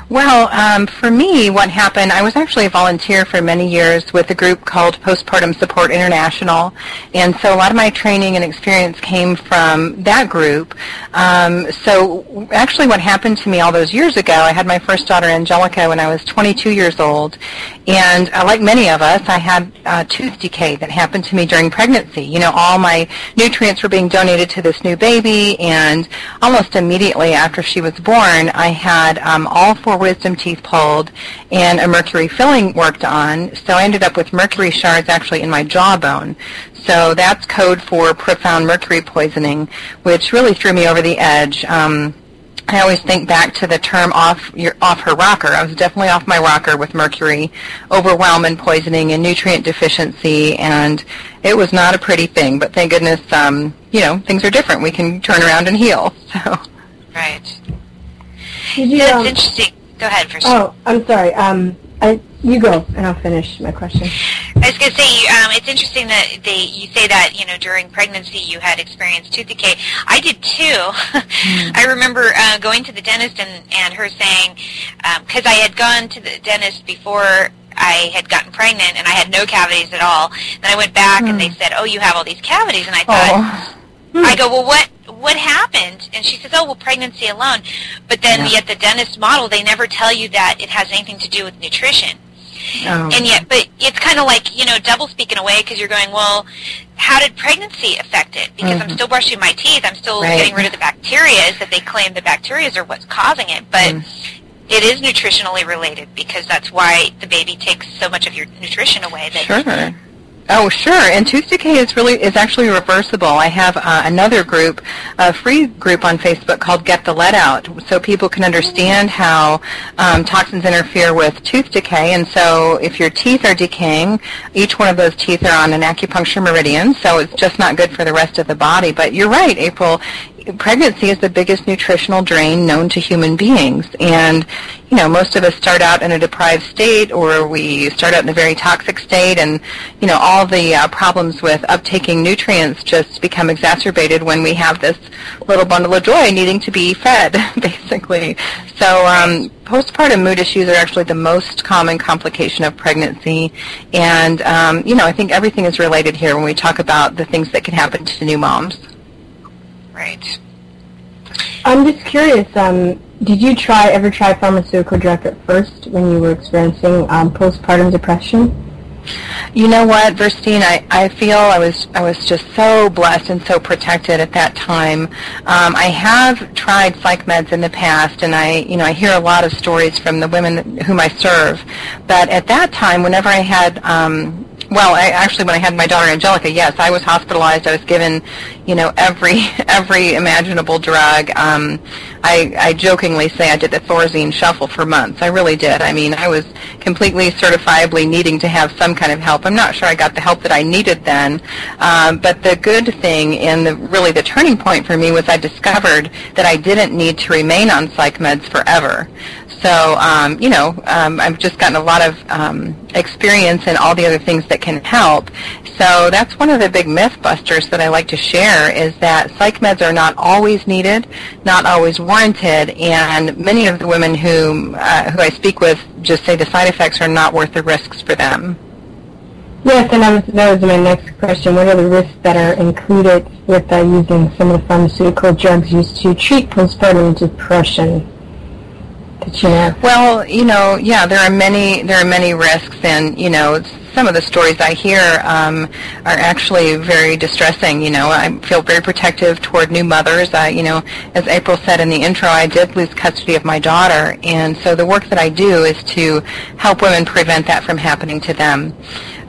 Well, for me, what happened, I was actually a volunteer for many years with a group called Postpartum Support International, and so a lot of my training and experience came from that group. So actually what happened to me all those years ago, I had my first daughter, Angelica, when I was 22 years old, and like many of us, I had tooth decay that happened to me during pregnancy. You know, all my nutrients were being donated to this new baby, and almost immediately after she was born, I had all 4 wisdom teeth pulled and a mercury filling worked on, so I ended up with mercury shards actually in my jawbone. So that's code for profound mercury poisoning, which really threw me over the edge. I always think back to the term off her rocker. I was definitely off my rocker with mercury, overwhelm and poisoning and nutrient deficiency, and it was not a pretty thing, but thank goodness, you know, things are different. We can turn around and heal. So. Right. That's interesting. Go ahead, Virstyne. Oh, I'm sorry. You go, and I'll finish my question. I was going to say, it's interesting that you say that, you know, during pregnancy you had experienced tooth decay. I did too. I remember going to the dentist and her saying, because I had gone to the dentist before I had gotten pregnant and I had no cavities at all. Then I went back and they said, oh, you have all these cavities. And I thought, I go, well, what happened? And she says, oh, well, pregnancy alone. But then yet the dentist model, they never tell you that it has anything to do with nutrition. Oh. And yet, but it's kind of like, you know, double speak in a way, because you're going, well, how did pregnancy affect it? Because I'm still brushing my teeth. I'm still getting rid of the bacteria that they claim the bacteria are what's causing it. But it is nutritionally related, because that's why the baby takes so much of your nutrition away. Sure. Oh, sure. And tooth decay is actually reversible. I have another group, a free group on Facebook called Get the Lead Out, so people can understand how toxins interfere with tooth decay. And so if your teeth are decaying, each one of those teeth are on an acupuncture meridian, so it's just not good for the rest of the body. But you're right, April. Pregnancy is the biggest nutritional drain known to human beings, and you know, most of us start out in a deprived state, or we start out in a very toxic state, and you know, all the problems with uptaking nutrients just become exacerbated when we have this little bundle of joy needing to be fed, basically. So postpartum mood issues are actually the most common complication of pregnancy, and you know, I think everything is related here when we talk about the things that can happen to new moms. Right. I'm just curious, did you ever try pharmaceutical drug at first when you were experiencing postpartum depression? You know what, Virstyne, I feel I was just so blessed and so protected at that time. I have tried psych meds in the past, and I hear a lot of stories from the women whom I serve. But at that time, whenever I had when I had my daughter Angelica, yes, I was hospitalized. I was given, every imaginable drug. I jokingly say I did the Thorazine shuffle for months. I really did. I mean, I was completely certifiably needing to have some kind of help. I'm not sure I got the help that I needed then, but the good thing and really the turning point for me was I discovered that I didn't need to remain on psych meds forever. So, I've just gotten a lot of experience in all the other things that can help. So that's one of the big myth busters that I like to share, is that psych meds are not always needed, not always warranted, and many of the women who I speak with just say the side effects are not worth the risks for them. Yes, and that was my next question. What are the risks that are included with using some of the pharmaceutical drugs used to treat postpartum depression? Well, there are many risks, and some of the stories I hear are actually very distressing. I feel very protective toward new mothers. As April said in the intro, I did lose custody of my daughter, and so the work that I do is to help women prevent that from happening to them.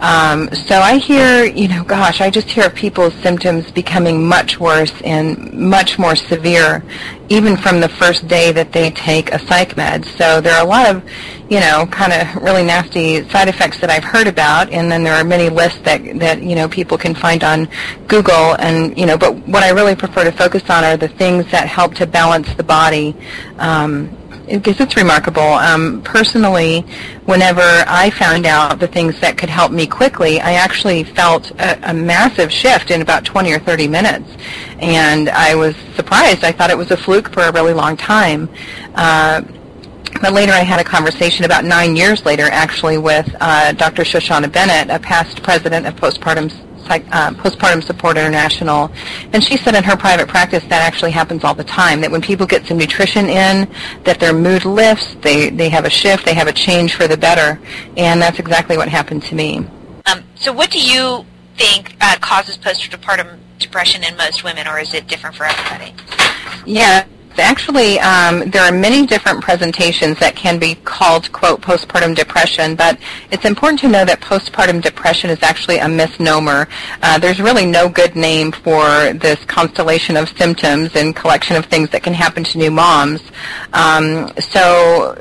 So I hear, I just hear of people's symptoms becoming much worse and much more severe, even from the first day that they take a psych med. So there are a lot of, kind of really nasty side effects that I've heard about, and then there are many lists that people can find on Google, and, but what I really prefer to focus on are the things that help to balance the body. Because it's remarkable. Personally, whenever I found out the things that could help me quickly, I actually felt a massive shift in about 20 or 30 minutes. And I was surprised. I thought it was a fluke for a really long time. But later I had a conversation about 9 years later, actually, with Dr. Shoshana Bennett, a past president of Postpartum Support International, and she said in her private practice that actually happens all the time, that when people get some nutrition in, that their mood lifts, they have a shift, they have a change for the better, and that's exactly what happened to me. So what do you think causes postpartum depression in most women, or is it different for everybody? Yeah. Actually, there are many different presentations that can be called, quote, postpartum depression, but it's important to know that postpartum depression is actually a misnomer. There's really no good name for this constellation of symptoms and collection of things that can happen to new moms. So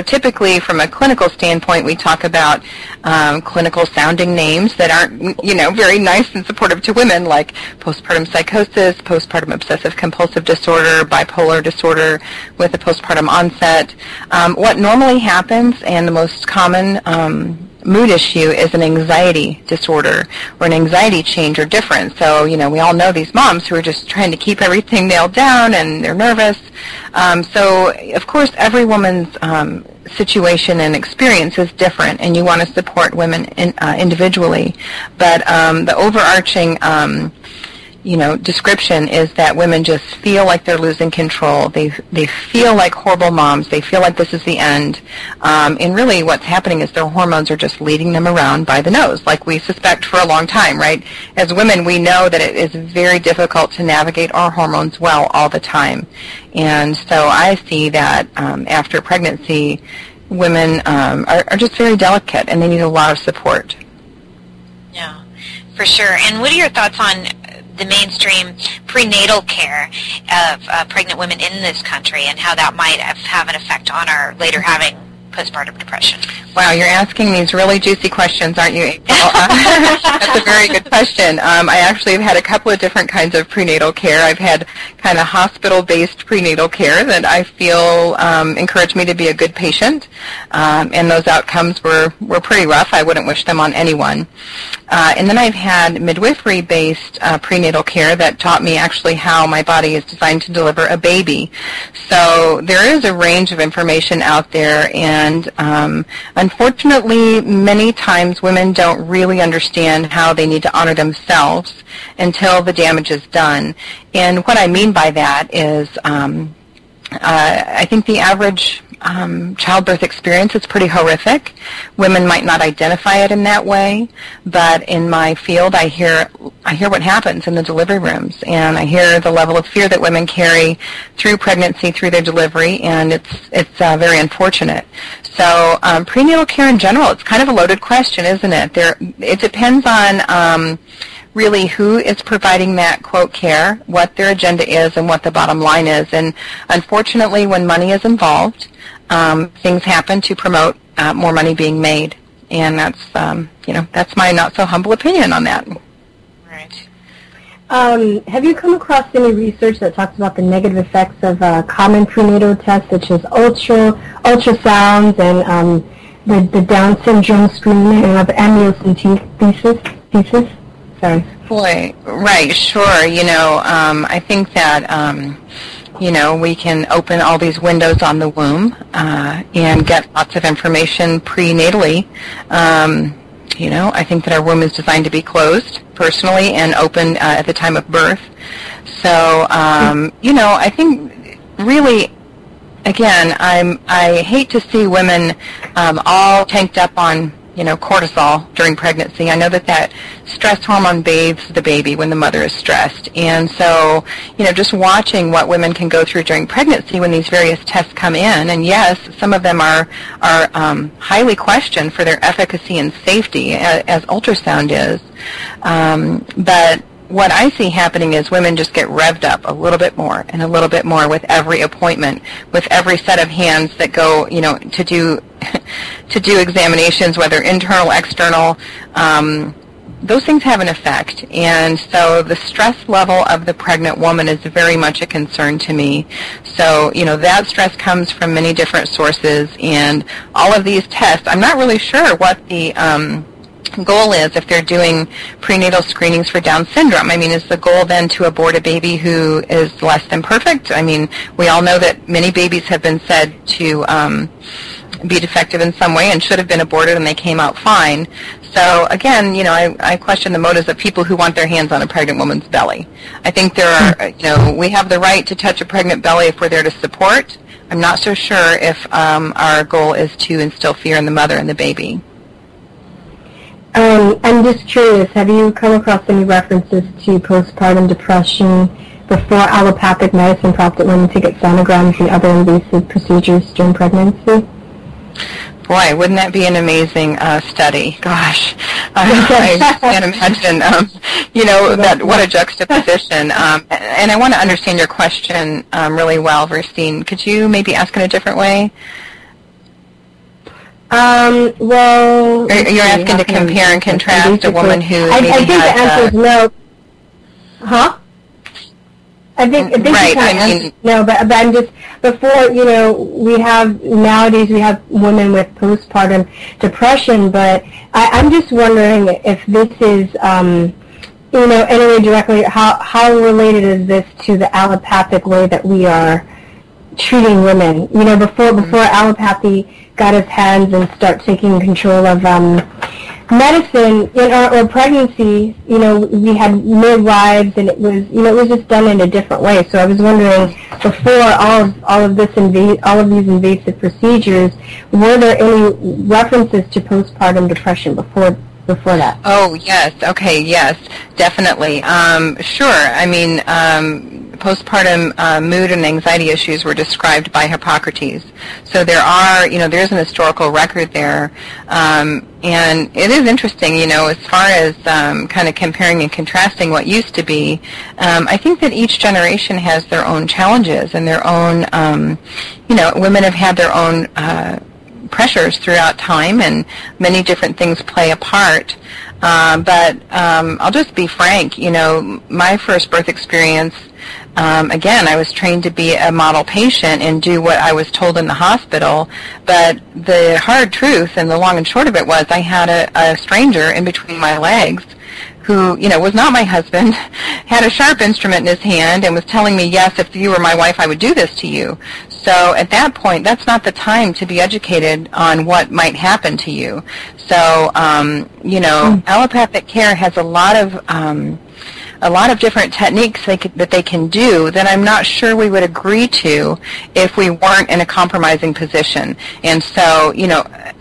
typically, from a clinical standpoint, we talk about clinical sounding names that aren't, very nice and supportive to women, like postpartum psychosis, postpartum obsessive compulsive disorder, bipolar disorder with a postpartum onset. What normally happens, and the most common mood issue, is an anxiety disorder or an anxiety change or difference. So, we all know these moms who are just trying to keep everything nailed down and they're nervous. So, of course, every woman's situation and experience is different, and you want to support women individually. But the overarching description is that women just feel like they're losing control. They feel like horrible moms. They feel like this is the end. And really what's happening is their hormones are just leading them around by the nose, like we suspect for a long time, right? As women, we know that it is very difficult to navigate our hormones well all the time. And so I see that after pregnancy, women are just very delicate, and they need a lot of support. Yeah, for sure. And what are your thoughts on the mainstream prenatal care of pregnant women in this country, and how that might have an effect on our later having postpartum depression? Wow, you're asking these really juicy questions, aren't you? That's a very good question. I actually have had a couple of different kinds of prenatal care. I've had kind of hospital-based prenatal care that I feel encouraged me to be a good patient, and those outcomes were pretty rough. I wouldn't wish them on anyone. And then I've had midwifery-based prenatal care that taught me actually how my body is designed to deliver a baby. So there is a range of information out there, and unfortunately, many times women don't really understand how they need to honor themselves until the damage is done. And what I mean by that is I think the average childbirth experience is pretty horrific. Women might not identify it in that way, but in my field, I hear what happens in the delivery rooms, and I hear the level of fear that women carry through pregnancy, through their delivery, and it's very unfortunate. So prenatal care in general, it's kind of a loaded question, isn't it? It depends on really who is providing that, quote, care, what their agenda is, and what the bottom line is. And unfortunately, when money is involved, things happen to promote more money being made. And that's, that's my not so humble opinion on that. Right. Have you come across any research that talks about the negative effects of common prenatal tests, such as ultrasounds and the Down syndrome screening of amniocentesis? Sorry. Boy, right, sure. I think that, we can open all these windows on the womb and get lots of information prenatally. I think that our womb is designed to be closed, personally, and open at the time of birth. So, I think really, again, I hate to see women all tanked up on cortisol during pregnancy. I know that stress hormone bathes the baby when the mother is stressed. And so, just watching what women can go through during pregnancy when these various tests come in, and yes, some of them are highly questioned for their efficacy and safety, as ultrasound is. But what I see happening is women just get revved up a little bit more and a little bit more with every appointment, with every set of hands that go, to do examinations, whether internal, external. Those things have an effect, and so the stress level of the pregnant woman is very much a concern to me. So, that stress comes from many different sources, and all of these tests, I'm not really sure what the goal is if they're doing prenatal screenings for Down syndrome. I mean, is the goal then to abort a baby who is less than perfect? I mean, we all know that many babies have been said to be defective in some way and should have been aborted, and they came out fine. So again, I question the motives of people who want their hands on a pregnant woman's belly. I think there are, we have the right to touch a pregnant belly if we're there to support. I'm not so sure if our goal is to instill fear in the mother and the baby. I'm just curious, have you come across any references to postpartum depression before allopathic medicine prompted women to get sonograms and other invasive procedures during pregnancy? Boy, wouldn't that be an amazing study? Gosh, I can't imagine, what a juxtaposition. And I want to understand your question really well, Virstyne. Could you maybe ask in a different way? Well, you're asking to compare and contrast a woman who I think the answer is no. Huh? I think right. No, but I'm just before nowadays we have women with postpartum depression, but I'm just wondering if this is anyway directly how related is this to the allopathic way that we are treating women? Before allopathy got its hands and start taking control of medicine or pregnancy, we had midwives, and it was just done in a different way. So I was wondering, before all of these invasive procedures, were there any references to postpartum depression before that? Oh yes, okay, yes, definitely. Sure. I mean, postpartum mood and anxiety issues were described by Hippocrates. So there's an historical record there. And it is interesting, as far as kind of comparing and contrasting what used to be. I think that each generation has their own challenges and their own, women have had their own pressures throughout time, and many different things play a part. But I'll just be frank, my first birth experience, again, I was trained to be a model patient and do what I was told in the hospital, but the hard truth and the long and short of it was I had a stranger in between my legs who, was not my husband, had a sharp instrument in his hand and was telling me, yes, if you were my wife, I would do this to you. So at that point, that's not the time to be educated on what might happen to you. So, allopathic care has a lot of a lot of different techniques that they can do that I'm not sure we would agree to if we weren't in a compromising position. And so,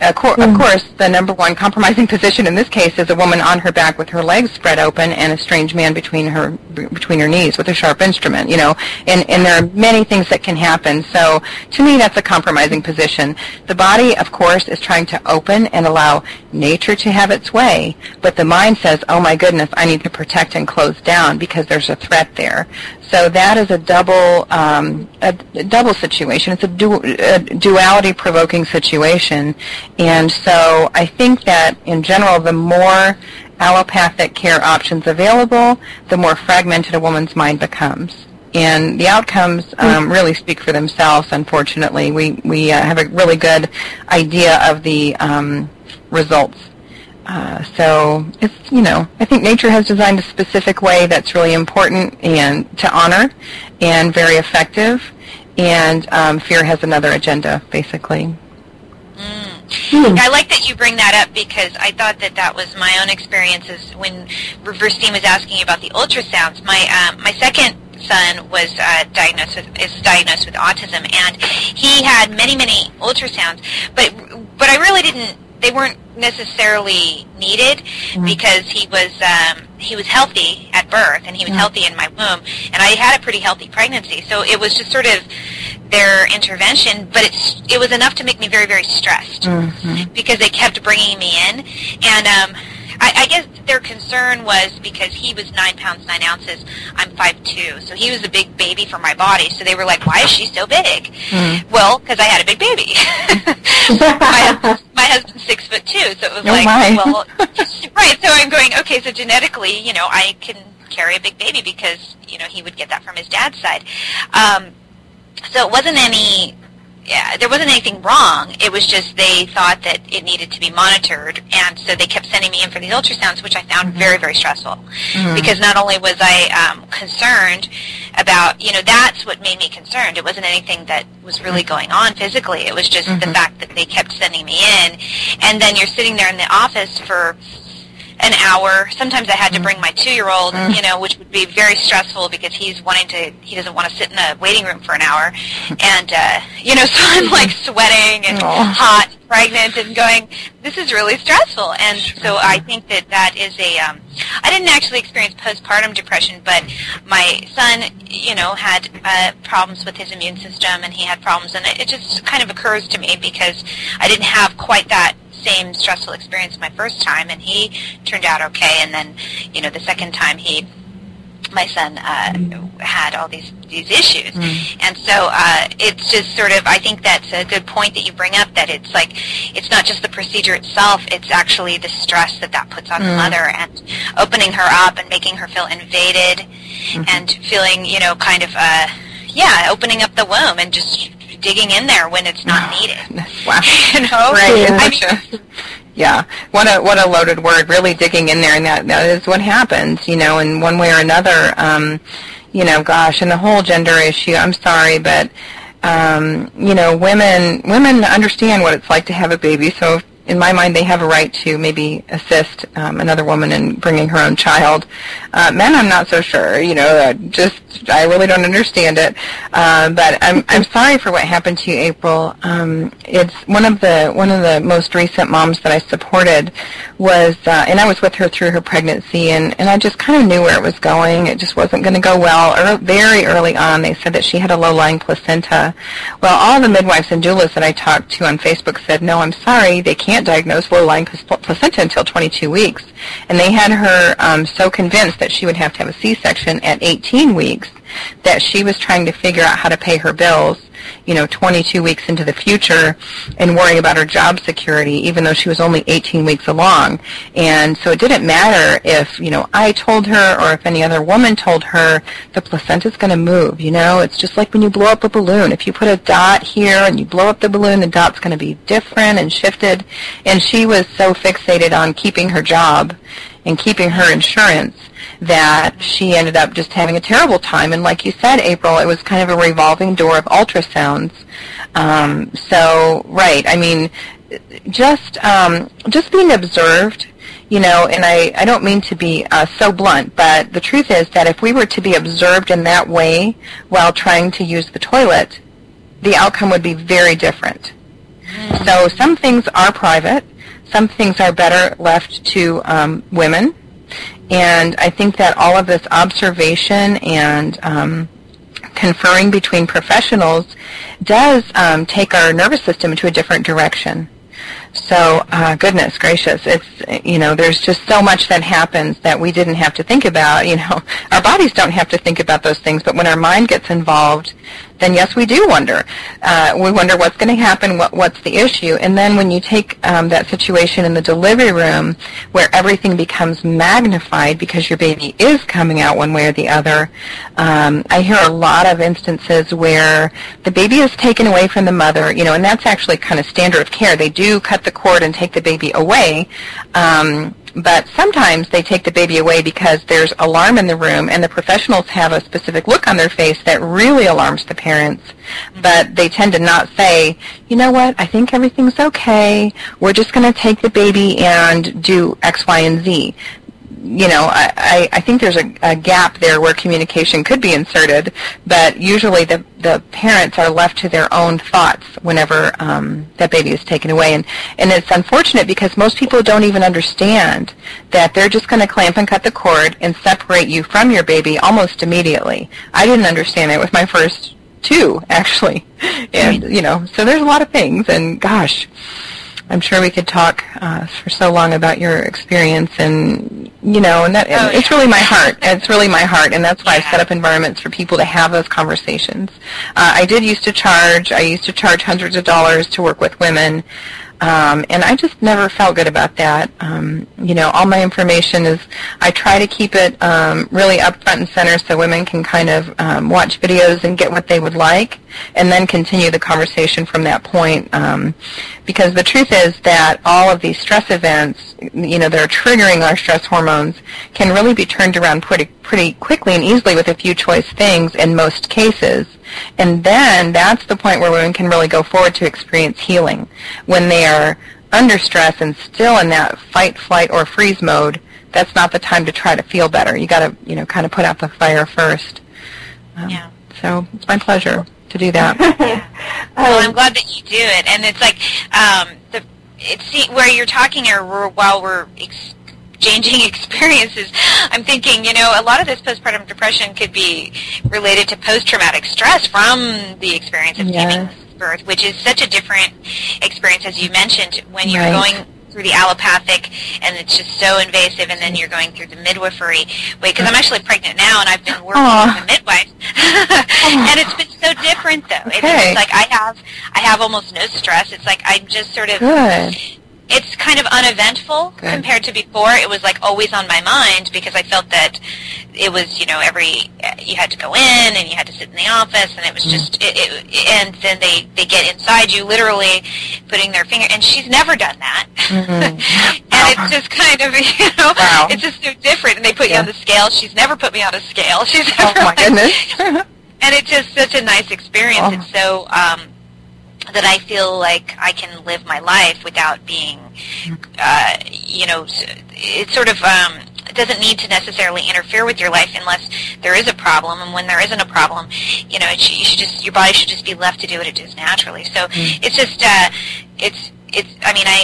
of course, the number one compromising position in this case is a woman on her back with her legs spread open and a strange man between her knees with a sharp instrument, and there are many things that can happen. So to me, that's a compromising position. The body, of course, is trying to open and allow nature to have its way, but the mind says, oh my goodness, I need to protect and close down because there's a threat there. So that is a double situation. It's a duality-provoking situation. And so I think that, in general, the more allopathic care options available, the more fragmented a woman's mind becomes. And the outcomes really speak for themselves, unfortunately. We have a really good idea of the results. So it's, I think nature has designed a specific way that's really important and to honor and very effective, and fear has another agenda, basically. I like that you bring that up because I thought that was my own experiences when Virstyne was asking about the ultrasounds. My second son was diagnosed with autism, and he had many ultrasounds, but I really didn't. They weren't necessarily needed because he was healthy at birth and he was healthy in my womb, and I had a pretty healthy pregnancy. So it was just sort of their intervention, but it was enough to make me very, very stressed because they kept bringing me in, and I guess their concern was because he was 9 pounds 9 ounces. I'm 5'2", so he was a big baby for my body. So they were like, "Why is she so big?" Well, because I had a big baby. my husband's 6'2", so it was well, right. So I'm going, okay. So genetically, I can carry a big baby because he would get that from his dad's side. So it wasn't there wasn't anything wrong. It was just they thought that it needed to be monitored, and so they kept sending me in for these ultrasounds, which I found very, very stressful. Because not only was I concerned about, that's what made me concerned. It wasn't anything that was really going on physically. It was just the fact that they kept sending me in, and then you're sitting there in the office for an hour. Sometimes I had to bring my 2-year-old, which would be very stressful because he doesn't want to sit in a waiting room for an hour. And, so I'm like sweating and hot, pregnant, and going, this is really stressful. And so I think that is I didn't actually experience postpartum depression, but my son, had problems with his immune system, and he had problems, and it just kind of occurs to me because I didn't have quite that same stressful experience my first time, and he turned out okay. And then, the second time my son had all these issues, and so it's just sort of. I think that's a good point that you bring up. That it's like it's not just the procedure itself; it's actually the stress that puts on the mother, and opening her up and making her feel invaded, and feeling kind of opening up the womb and just digging in there when it's not needed. Wow. Right. Yeah. What a loaded word, really digging in there, and that is what happens, in one way or another. Gosh, and the whole gender issue, I'm sorry, but women understand what it's like to have a baby, so in my mind, they have a right to maybe assist another woman in bringing her own child. Men, I'm not so sure. I really don't understand it. But I'm sorry for what happened to you, April. It's one of the most recent moms that I supported was, and I was with her through her pregnancy, and I just kind of knew where it was going. It just wasn't going to go well. Very early on, they said that she had a low-lying placenta. Well, all the midwives and doulas that I talked to on Facebook said, no, I'm sorry, they can't diagnose low-lying placenta until 22 weeks. And they had her so convinced that she would have to have a C-section at 18 weeks that she was trying to figure out how to pay her bills, 22 weeks into the future, and worrying about her job security, even though she was only 18 weeks along. And so it didn't matter if, I told her or if any other woman told her the placenta's going to move. It's just like when you blow up a balloon. If you put a dot here and you blow up the balloon, the dot's going to be different and shifted. And she was so fixated on keeping her job and keeping her insurance that she ended up just having a terrible time. And like you said, April, it was kind of a revolving door of ultrasounds. So, right, I mean, just being observed, and I don't mean to be so blunt, but the truth is that if we were to be observed in that way while trying to use the toilet, the outcome would be very different. So some things are private. Some things are better left to women. And I think that all of this observation and conferring between professionals does take our nervous system into a different direction. So, goodness gracious, it's, there's just so much that happens that we didn't have to think about. Our bodies don't have to think about those things, but when our mind gets involved, then yes, we do wonder. We wonder what's going to happen, what's the issue. And then when you take that situation in the delivery room where everything becomes magnified because your baby is coming out one way or the other, I hear a lot of instances where the baby is taken away from the mother, and that's actually kind of standard of care. They do cut the cord and take the baby away. But sometimes they take the baby away because there's alarm in the room and the professionals have a specific look on their face that really alarms the parents. But they tend to not say, you know what, I think everything's okay. We're just going to take the baby and do X, Y, and Z. I think there's a gap there where communication could be inserted, but usually the parents are left to their own thoughts whenever that baby is taken away. And it's unfortunate because most people don't even understand that they're just going to clamp and cut the cord and separate you from your baby almost immediately. I didn't understand it with my first two, actually. And, so there's a lot of things, and gosh, I'm sure we could talk for so long about your experience, and it's really my heart. It's really my heart, and that's why I've set up environments for people to have those conversations. I used to charge hundreds of dollars to work with women, and I just never felt good about that. All my information is, I try to keep it really up front and center so women can kind of watch videos and get what they would like, and then continue the conversation from that point. Because the truth is that all of these stress events, that are triggering our stress hormones can really be turned around pretty quickly and easily with a few choice things in most cases. And then that's the point where women can really go forward to experience healing. When they are under stress and still in that fight, flight, or freeze mode, that's not the time to try to feel better. You got to, kind of put out the fire first. So it's my pleasure to do that. Well, I'm glad that you do it, and it's like where you're talking while we're exchanging experiences. I'm thinking, a lot of this postpartum depression could be related to post-traumatic stress from the experience of giving birth, which is such a different experience, as you mentioned, when you're going through the allopathic and it's just so invasive, and then you're going through the midwifery way, because I'm actually pregnant now and I've been working as a midwife. And it's been so different, though. It's like I have almost no stress. It's like I'm just sort of it's kind of uneventful compared to before. It was like always on my mind because I felt that it was, you had to go in and you had to sit in the office, and it was just, and then they get inside you, literally putting their finger, and she's never done that. And it's just kind of, it's just so different, and they put you on the scale. She's never put me on a scale. She's never, my goodness. And it's just such a nice experience. It's so, that I feel like I can live my life without being, it sort of doesn't need to necessarily interfere with your life unless there is a problem. And when there isn't a problem, your body should just be left to do what it does naturally. So it's just, I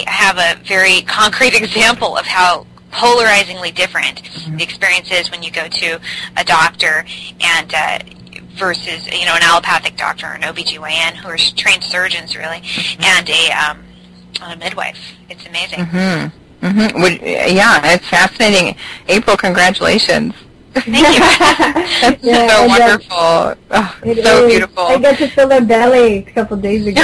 have a very concrete example of how polarizingly different the experience is when you go to a doctor and versus, an allopathic doctor or an OBGYN who are trained surgeons, really, and a midwife. It's amazing. It's fascinating. April, congratulations. Thank you. That's so wonderful. So beautiful. I got to fill her belly a couple days ago.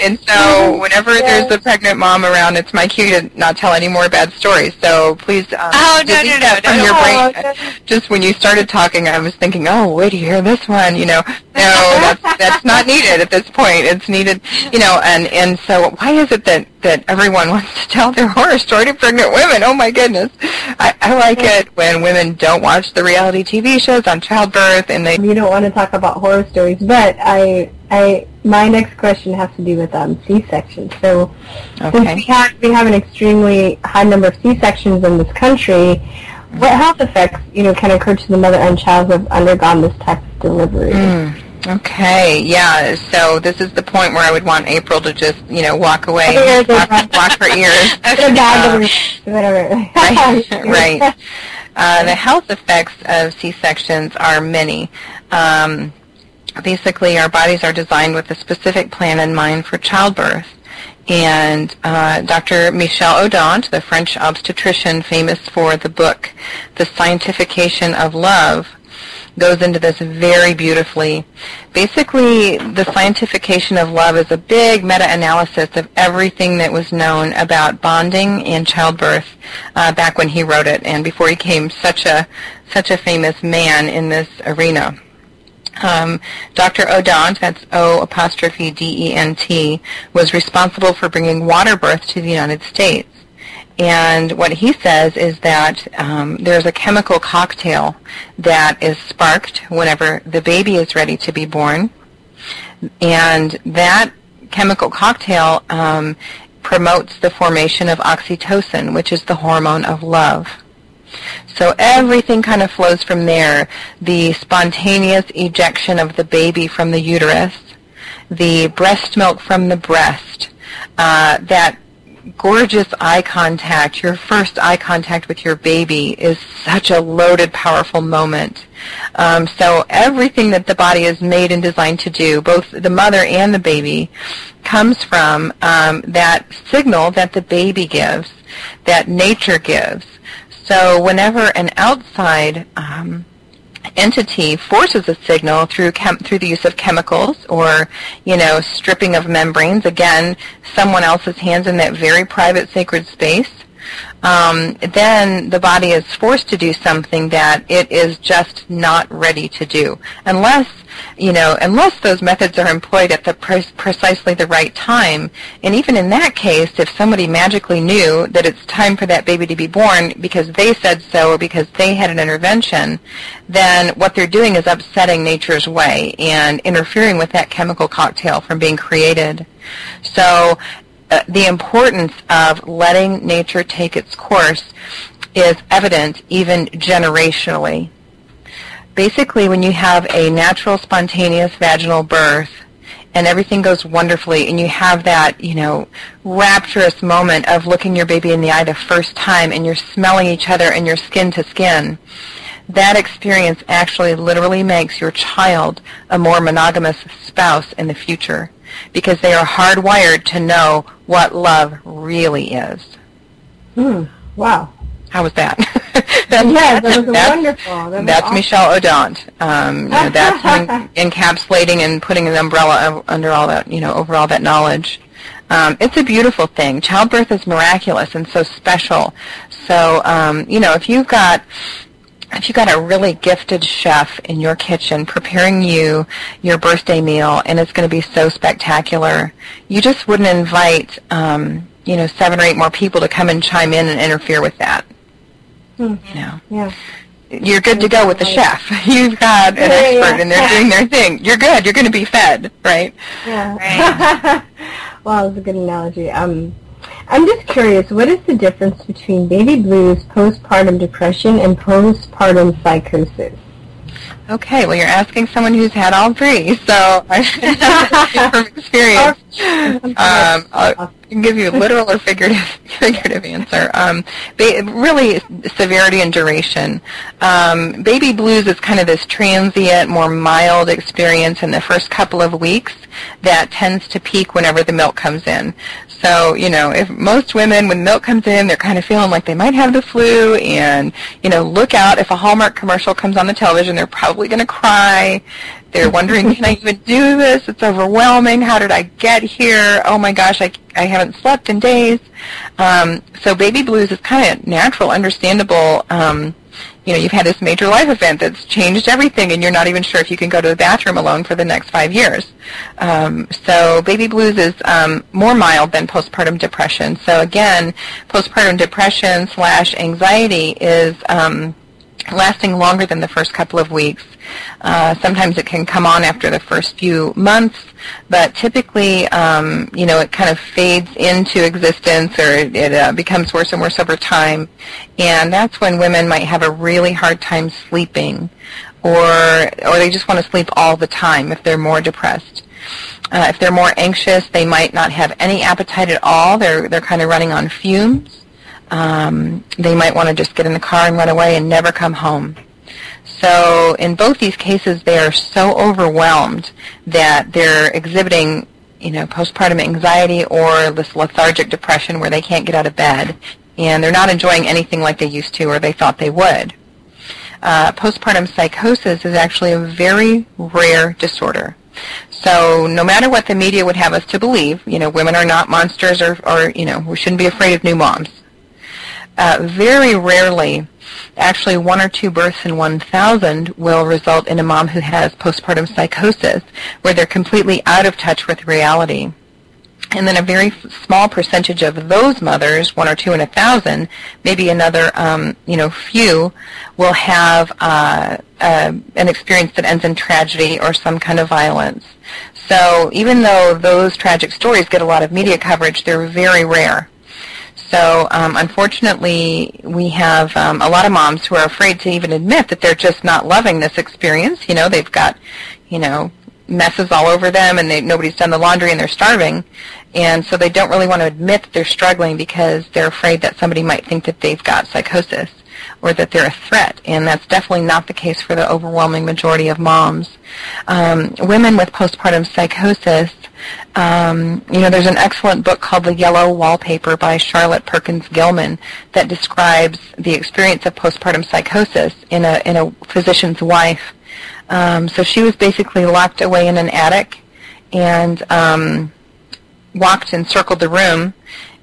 And so whenever there's a pregnant mom around, it's my cue to not tell any more bad stories. So please delete that from your brain. Just when you started talking, I was thinking, wait to hear this one. No, that's not needed at this point. It's needed, and so why is it that everyone wants to tell their horror story to pregnant women? Oh my goodness. I like it when women don't watch the reality TV shows on childbirth, and you don't want to talk about horror stories, but I My next question has to do with C-sections. So, Okay. since we have an extremely high number of C-sections in this country, what health effects, can occur to the mother and child who have undergone this type of delivery? Okay, yeah. So this is the point where I would want April to just, walk away, walk her ears. Right. The health effects of C-sections are many. Basically, our bodies are designed with a specific plan in mind for childbirth. And Dr. Michel Audant, the French obstetrician famous for the book The Scientification of Love, goes into this very beautifully. Basically, the scientification of love is a big meta-analysis of everything that was known about bonding and childbirth back when he wrote it, and before he became such a famous man in this arena. Dr. Audant, that's O''Dent, was responsible for bringing water birth to the United States. And what he says is that there's a chemical cocktail that is sparked whenever the baby is ready to be born. And that chemical cocktail promotes the formation of oxytocin, which is the hormone of love. So everything kind of flows from there. The spontaneous ejection of the baby from the uterus, the breast milk from the breast, that gorgeous eye contact, your first eye contact with your baby is such a loaded, powerful moment. So everything that the body is made and designed to do, both the mother and the baby, comes from that signal that the baby gives, that nature gives. So whenever an outside entity forces a signal through the use of chemicals or, stripping of membranes, again, someone else's hands in that very private sacred space, then the body is forced to do something that it is just not ready to do, unless those methods are employed at the precisely the right time. And even in that case, if somebody magically knew that it's time for that baby to be born because they said so or because they had an intervention, then what they're doing is upsetting nature's way and interfering with that chemical cocktail from being created. So the importance of letting nature take its course is evident even generationally. Basically, when you have a natural, spontaneous vaginal birth and everything goes wonderfully and you have that, rapturous moment of looking your baby in the eye the first time and you're smelling each other and you're skin to skin, that experience actually literally makes your child a more monogamous spouse in the future, because they are hardwired to know what love really is. Wow. How was that? That was wonderful. That's awesome. Michel Audant. That's encapsulating and putting an umbrella under all that, over all that knowledge. It's a beautiful thing. Childbirth is miraculous and so special. So, if you've got a really gifted chef in your kitchen preparing you your birthday meal and it's going to be so spectacular, you just wouldn't invite, 7 or 8 more people to come and chime in and interfere with that. Yeah. You're good to go with the chef. You've got an expert and they're doing their thing. You're good. You're going to be fed, right? Yeah. Right. Wow, that's a good analogy. I'm just curious, what is the difference between baby blues, postpartum depression, and postpartum psychosis? Okay, well, you're asking someone who's had all three, so I from experience. I can give you a literal or figurative answer. Really, severity and duration. Baby blues is kind of this transient, more mild experience in the first couple of weeks that tends to peak whenever the milk comes in. So, if most women, when milk comes in, they're kind of feeling like they might have the flu, and, look out, if a Hallmark commercial comes on the television, they're probably going to cry. They're wondering, can I even do this? It's overwhelming. How did I get here? Oh my gosh, I haven't slept in days. So baby blues is kind of natural, understandable. You've had this major life event that's changed everything, and you're not even sure if you can go to the bathroom alone for the next 5 years. So baby blues is more mild than postpartum depression. So again, postpartum depression / anxiety is lasting longer than the first couple of weeks. Sometimes it can come on after the first few months, but typically, it kind of fades into existence, or it becomes worse and worse over time. And that's when women might have a really hard time sleeping, or they just want to sleep all the time if they're more depressed. If they're more anxious, they might not have any appetite at all. They're kind of running on fumes. They might want to just get in the car and run away and never come home. So in both these cases, they are so overwhelmed that they're exhibiting, postpartum anxiety or this lethargic depression where they can't get out of bed, and they're not enjoying anything like they used to or they thought they would. Postpartum psychosis is actually a very rare disorder. So no matter what the media would have us to believe, women are not monsters or we shouldn't be afraid of new moms. Very rarely, actually 1 or 2 births in 1,000 will result in a mom who has postpartum psychosis, where they're completely out of touch with reality. And then a very small percentage of those mothers, 1 or 2 in 1,000, maybe another, few, will have an experience that ends in tragedy or some kind of violence. So even though those tragic stories get a lot of media coverage, they're very rare. So unfortunately, we have a lot of moms who are afraid to even admit that they're just not loving this experience. They've got, messes all over them, and nobody's done the laundry, and they're starving. And so they don't really want to admit that they're struggling because they're afraid that somebody might think that they've got psychosis or that they're a threat. And that's definitely not the case for the overwhelming majority of moms. Women with postpartum psychosis, there's an excellent book called The Yellow Wallpaper by Charlotte Perkins Gilman that describes the experience of postpartum psychosis in a physician's wife. So she was basically locked away in an attic and walked and circled the room,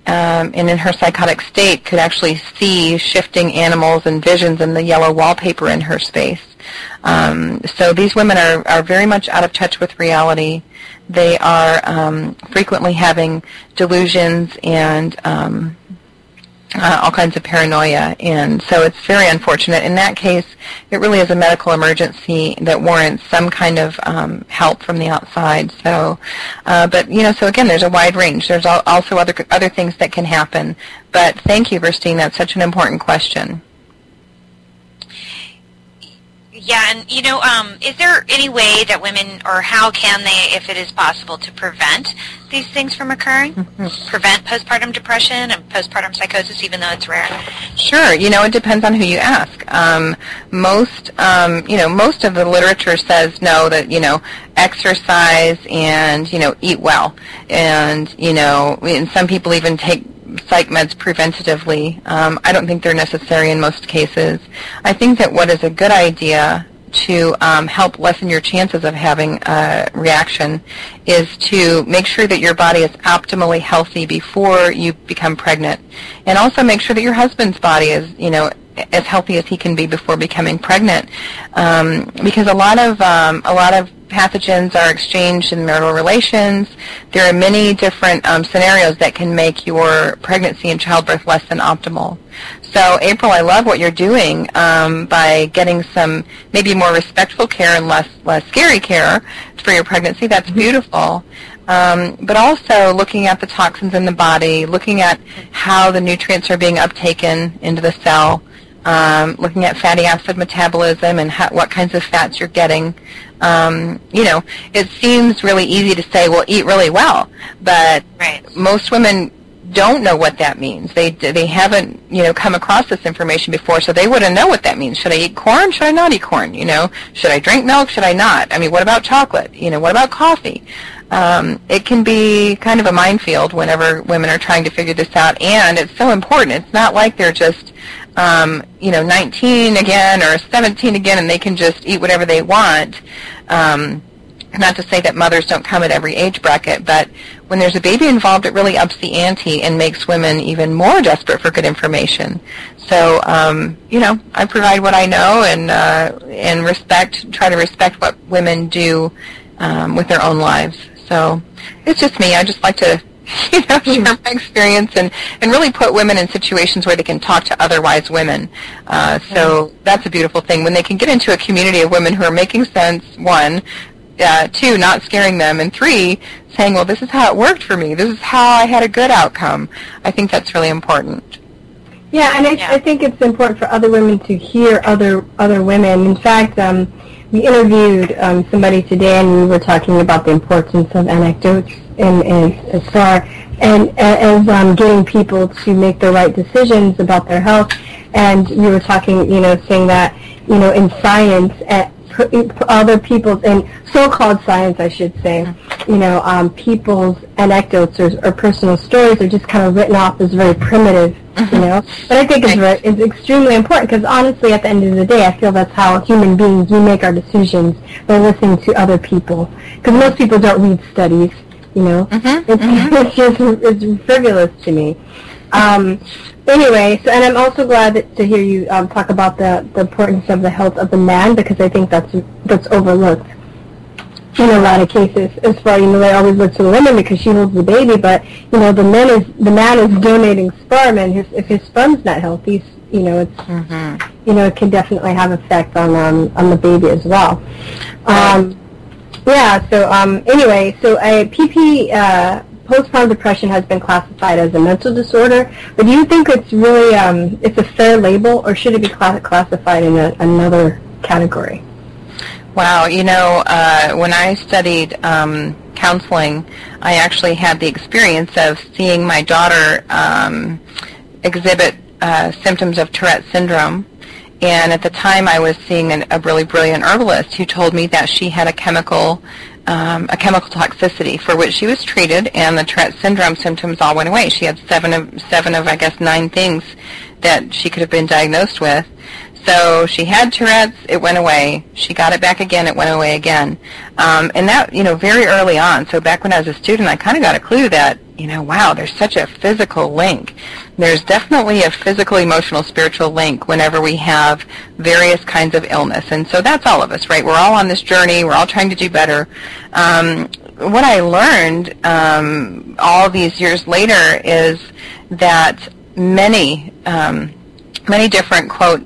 and in her psychotic state could actually see shifting animals and visions in the yellow wallpaper in her space. So these women are very much out of touch with reality. They are frequently having delusions and all kinds of paranoia, and so it's very unfortunate. In that case, it really is a medical emergency that warrants some kind of help from the outside. So, so again, there's a wide range. There's also other things that can happen. But thank you, Virstyne. That's such an important question. Yeah, and is there any way that women, or how can they, if it is possible, to prevent these things from occurring? Mm-hmm. Prevent postpartum depression and postpartum psychosis, even though it's rare? Sure. It depends on who you ask. Most of the literature says no, that exercise and eat well, and some people even take psych meds preventatively. I don't think they're necessary in most cases. I think that what is a good idea to help lessen your chances of having a reaction is to make sure that your body is optimally healthy before you become pregnant, and also make sure that your husband's body is, as healthy as he can be before becoming pregnant, because a lot of pathogens are exchanged in marital relations. There are many different scenarios that can make your pregnancy and childbirth less than optimal. So, April, I love what you're doing by getting some maybe more respectful care and less scary care for your pregnancy. That's beautiful. But also looking at the toxins in the body, looking at how the nutrients are being uptaken into the cell, looking at fatty acid metabolism and what kinds of fats you're getting. It seems really easy to say, well, eat really well, but most women don't know what that means. They haven't, come across this information before, so they wouldn't know what that means. Should I eat corn? Should I not eat corn? Should I drink milk? Should I not? I mean, what about chocolate? What about coffee? It can be kind of a minefield whenever women are trying to figure this out, and it's so important. It's not like they're just 19 again or 17 again, and they can just eat whatever they want. Not to say that mothers don't come at every age bracket, but when there's a baby involved, it really ups the ante and makes women even more desperate for good information. So, I provide what I know and try to respect what women do with their own lives. So it's just me. I just like to share my experience and really put women in situations where they can talk to otherwise women. So that's a beautiful thing. When they can get into a community of women who are making sense, one, two, not scaring them, and three, saying, well, this is how it worked for me. This is how I had a good outcome. I think that's really important. Yeah, and I think it's important for other women to hear other women. In fact, we interviewed somebody today, and we were talking about the importance of anecdotes as far as getting people to make the right decisions about their health. And we were talking, saying that, in science, other people's, in so-called science, I should say, people's anecdotes or personal stories are just kind of written off as very primitive, But I think it's extremely important because honestly, at the end of the day, I feel that's how human beings, we make our decisions by listening to other people. Because most people don't read studies, It's frivolous to me. Anyway, and I'm also glad to hear you talk about the importance of the health of the man, because I think that's overlooked in a lot of cases. As far they always look to the woman because she holds the baby, but the man is donating sperm, and if his sperm's not healthy, it can definitely have effect on the baby as well. Postpartum depression has been classified as a mental disorder, but do you think it's really it's a fair label, or should it be classified in another category? Wow, when I studied counseling, I actually had the experience of seeing my daughter exhibit symptoms of Tourette's syndrome. And at the time, I was seeing a really brilliant herbalist who told me that she had a chemical toxicity for which she was treated, and the Tourette's syndrome symptoms all went away. She had seven of I guess 9 things that she could have been diagnosed with. So she had Tourette's, it went away. She got it back again, it went away again. And that, very early on, so back when I was a student, I kind of got a clue that, wow, there's such a physical link. There's definitely a physical, emotional, spiritual link whenever we have various kinds of illness. And so that's all of us, right? We're all on this journey. We're all trying to do better. What I learned all these years later is that many different, quote,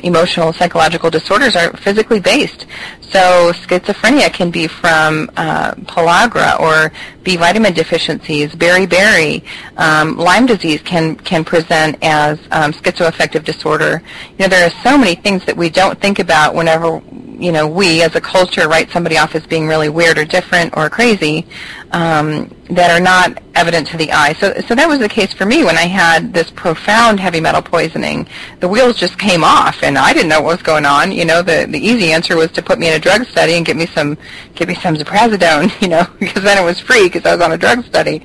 emotional, psychological disorders are physically based. So schizophrenia can be from pellagra or B vitamin deficiencies, beriberi. Lyme disease can present as schizoaffective disorder. There are so many things that we don't think about whenever, we as a culture write somebody off as being really weird or different or crazy, that are not evident to the eye. So that was the case for me when I had this profound heavy metal poisoning. The wheels just came off, and I didn't know what was going on. The easy answer was to put me in a drug study and give me some ziprasidone, because then it was free because I was on a drug study.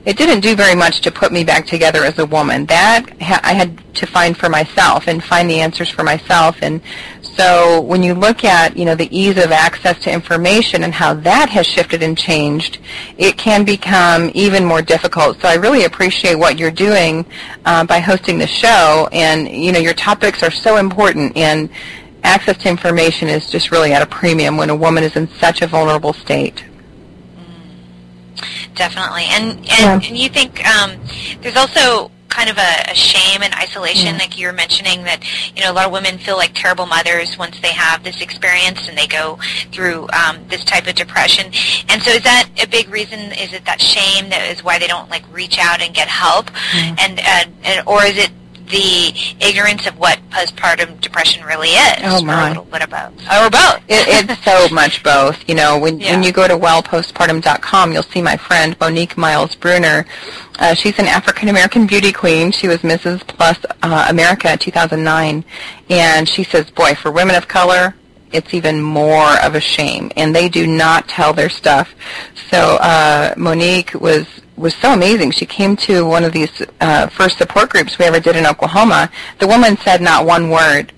It didn't do very much to put me back together as a woman. That I had to find for myself and find the answers for myself. And so when you look at, the ease of access to information and how that has shifted and changed, it can become even more difficult. So I really appreciate what you're doing by hosting the show. And, your topics are so important, and access to information is just really at a premium when a woman is in such a vulnerable state. Definitely. And you think there's also kind of a shame and isolation, like you were mentioning, that a lot of women feel like terrible mothers once they have this experience and they go through this type of depression. And so is that a big reason? Is it that shame that is why they don't reach out and get help? And or is it the ignorance of what postpartum depression really is? Oh my. Or a little bit of both. Or both. It's so much both. When you go to wellpostpartum.com, you'll see my friend Monique Miles Bruner. She's an African-American beauty queen. She was Mrs. Plus America 2009. And she says, boy, for women of color, it's even more of a shame. And they do not tell their stuff. So Monique was so amazing. She came to one of these first support groups we ever did in Oklahoma. The woman said not one word.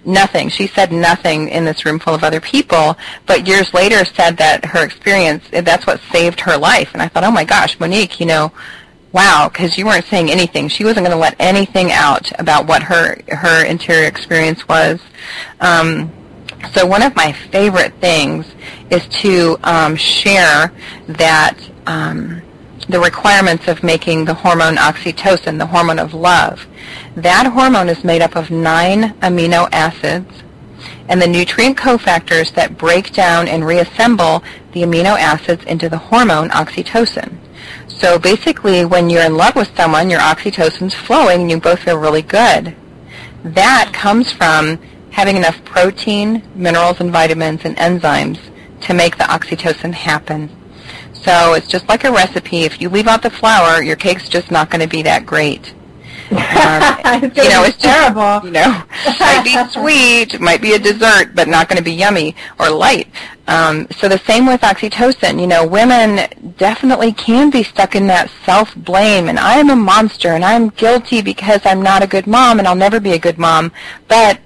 Nothing. She said nothing in this room full of other people, but years later said that her experience, that's what saved her life. And I thought, oh my gosh, Monique, wow, because you weren't saying anything. She wasn't going to let anything out about what her interior experience was. So one of my favorite things is to share that the requirements of making the hormone oxytocin, the hormone of love. That hormone is made up of 9 amino acids, and the nutrient cofactors that break down and reassemble the amino acids into the hormone oxytocin. So basically, when you're in love with someone, your oxytocin's flowing and you both feel really good. That comes from having enough protein, minerals and vitamins and enzymes to make the oxytocin happen. So it's just like a recipe. If you leave out the flour, your cake's just not going to be that great. It's terrible. Might be sweet, might be a dessert, but not going to be yummy or light. So the same with oxytocin. Women definitely can be stuck in that self-blame, and I am a monster, and I'm guilty because I'm not a good mom, and I'll never be a good mom. But,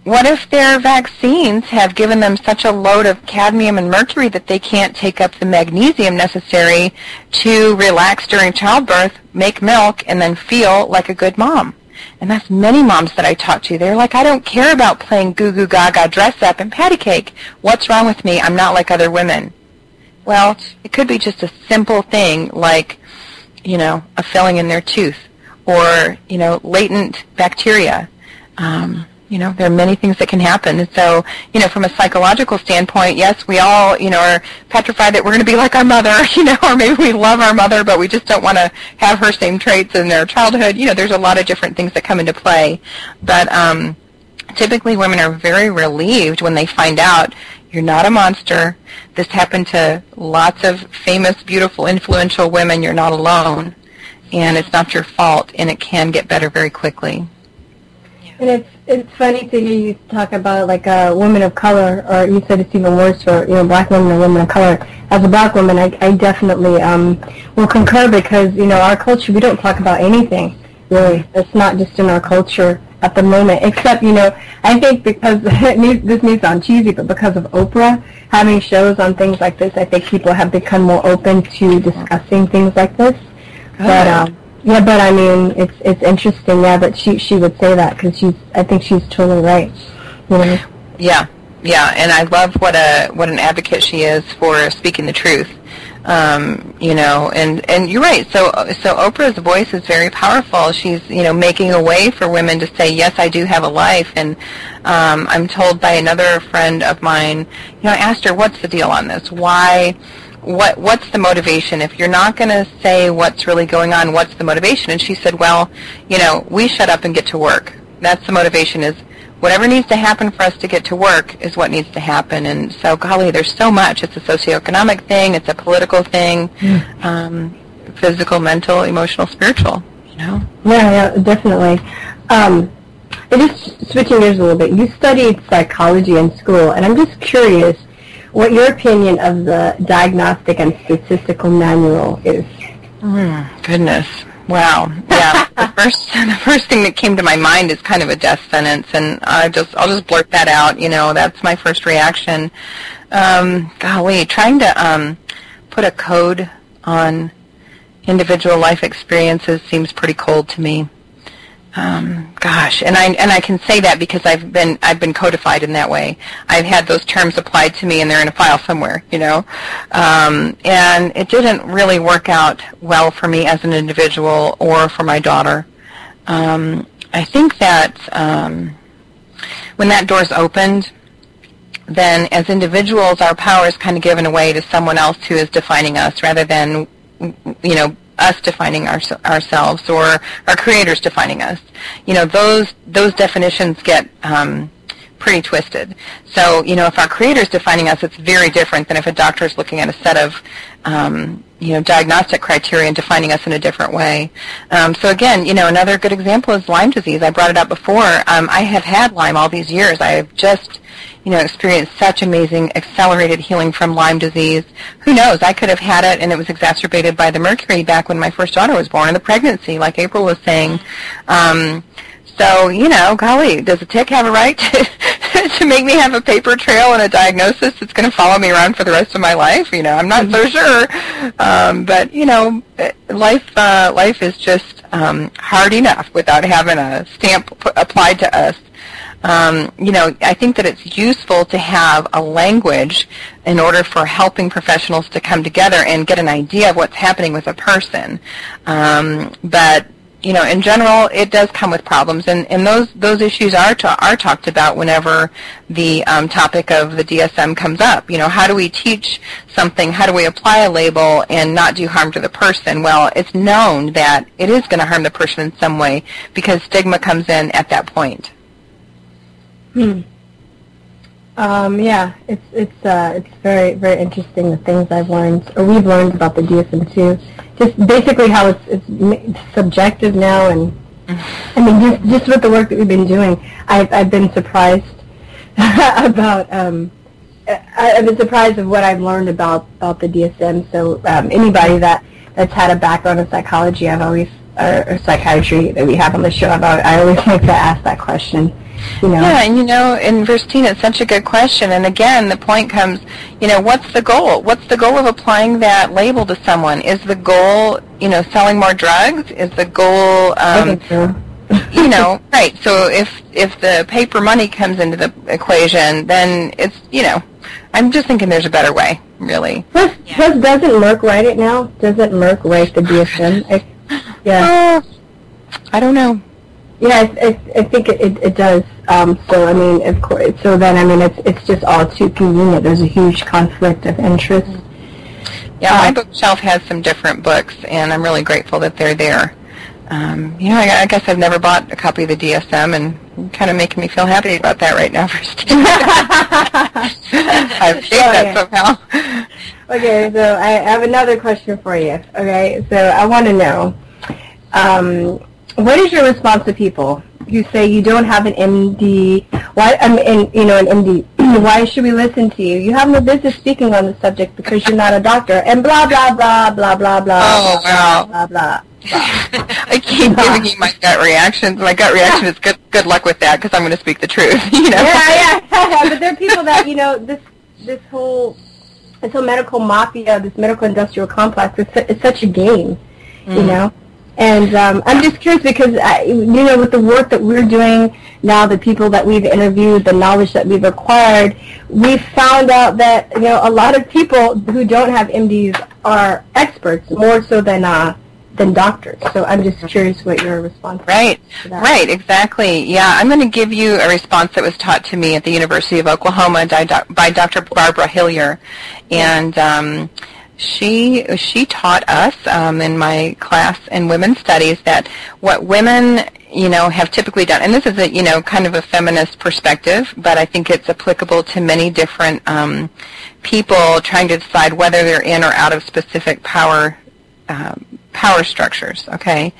what if their vaccines have given them such a load of cadmium and mercury that they can't take up the magnesium necessary to relax during childbirth, make milk, and then feel like a good mom? And that's many moms that I talk to. They're like, I don't care about playing goo goo gaga, dress up, and patty cake. What's wrong with me? I'm not like other women. Well, it could be just a simple thing like, a filling in their tooth or, latent bacteria. There are many things that can happen. And so, from a psychological standpoint, yes, we all, are petrified that we're going to be like our mother, or maybe we love our mother, but we just don't want to have her same traits in their childhood. There's a lot of different things that come into play. But typically women are very relieved when they find out you're not a monster. This happened to lots of famous, beautiful, influential women. You're not alone. And it's not your fault, and it can get better very quickly. And it's funny to hear you talk about like a woman of color, or you said it's even worse for black women or women of color. As a black woman, I definitely will concur because our culture, we don't talk about anything really. It's not just in our culture at the moment, except I think because this may sound cheesy, but because of Oprah having shows on things like this, I think people have become more open to discussing things like this. But but I mean, it's interesting, that she would say that because I think she's totally right. Yeah, and I love what an advocate she is for speaking the truth. And you're right. So Oprah's voice is very powerful. She's making a way for women to say, yes, I do have a life. And I'm told by another friend of mine, I asked her, what's the deal on this? Why? What's the motivation? If you're not going to say what's really going on, what's the motivation? And she said, well, we shut up and get to work. That's the motivation, is whatever needs to happen for us to get to work is what needs to happen. And so, golly, there's so much. It's a socioeconomic thing. It's a political thing, physical, mental, emotional, spiritual, Yeah, definitely. Just switching gears a little bit, you studied psychology in school, and I'm just curious what your opinion of the Diagnostic and Statistical Manual is. Goodness. Wow. Yeah. the first thing that came to my mind is kind of a death sentence, and I'll just blurt that out. That's my first reaction. Golly, trying to put a code on individual life experiences seems pretty cold to me. Gosh, and I can say that because I've been codified in that way. I've had those terms applied to me, and they're in a file somewhere, and it didn't really work out well for me as an individual or for my daughter. I think that when that door's opened, then as individuals, our power is kind of given away to someone else who is defining us rather than, us defining ourselves or our creators defining us. Those definitions get pretty twisted. So, if our creator's defining us, it's very different than if a doctor is looking at a set of, diagnostic criteria and defining us in a different way. So again, another good example is Lyme disease. I brought it up before. I have had Lyme all these years. I have just experienced such amazing accelerated healing from Lyme disease. Who knows? I could have had it, and it was exacerbated by the mercury back when my first daughter was born in the pregnancy, like April was saying. So, golly, does a tick have a right to make me have a paper trail and a diagnosis that's going to follow me around for the rest of my life? I'm not so sure. But, life is just hard enough without having a stamp applied to us. I think that it's useful to have a language in order for helping professionals to come together and get an idea of what's happening with a person. But in general, it does come with problems, and those issues are talked about whenever the topic of the DSM comes up. How do we teach something? How do we apply a label and not do harm to the person? Well, it's known that it is going to harm the person in some way because stigma comes in at that point. Yeah, it's very, very interesting, the things I've learned, or we've learned about the DSM too. Just basically how it's subjective now, and I mean just with the work that we've been doing, I've been surprised about I've been surprised of what I've learned about the DSM. So anybody that's had a background in psychology, or psychiatry that we have on the show, I always like to ask that question. Yeah, and in Virstyne, it's such a good question. And again, the point comes, what's the goal? What's the goal of applying that label to someone? Is the goal, selling more drugs? Is the goal, I think so. Right. So if the paper money comes into the equation, then it's, I'm just thinking there's a better way, really. Plus doesn't Merck write it now? Doesn't Merck write the DSM? Yeah. I don't know. Yeah, I think it does. So I mean, of course. So then I mean, it's just all too convenient. There's a huge conflict of interest. Yeah, my bookshelf has some different books, and I'm really grateful that they're there. I guess I've never bought a copy of the DSM, and kind of making me feel happy about that right now. I've achieved that somehow. Okay, so I have another question for you. Okay, so I want to know. What is your response to people who say you don't have an MD? Why? An MD. Why should we listen to you? You have no business speaking on the subject because you're not a doctor. And blah blah blah blah blah blah. Oh wow. Blah blah. I keep giving you my gut reactions. My gut reaction is good luck with that because I'm going to speak the truth. Yeah. But there are people that this whole medical mafia, this medical industrial complex. It's such a game, And I'm just curious because, with the work that we're doing now, the people that we've interviewed, the knowledge that we've acquired, we've found out that, a lot of people who don't have MDs are experts, more so than doctors. So I'm just curious what your response is to that. Right, exactly. Yeah, I'm going to give you a response that was taught to me at the University of Oklahoma by Dr. Barbara Hillier. And she taught us in my class in women's studies that what women have typically done, and this is a kind of a feminist perspective, but I think it's applicable to many different people trying to decide whether they're in or out of specific power structures. Okay,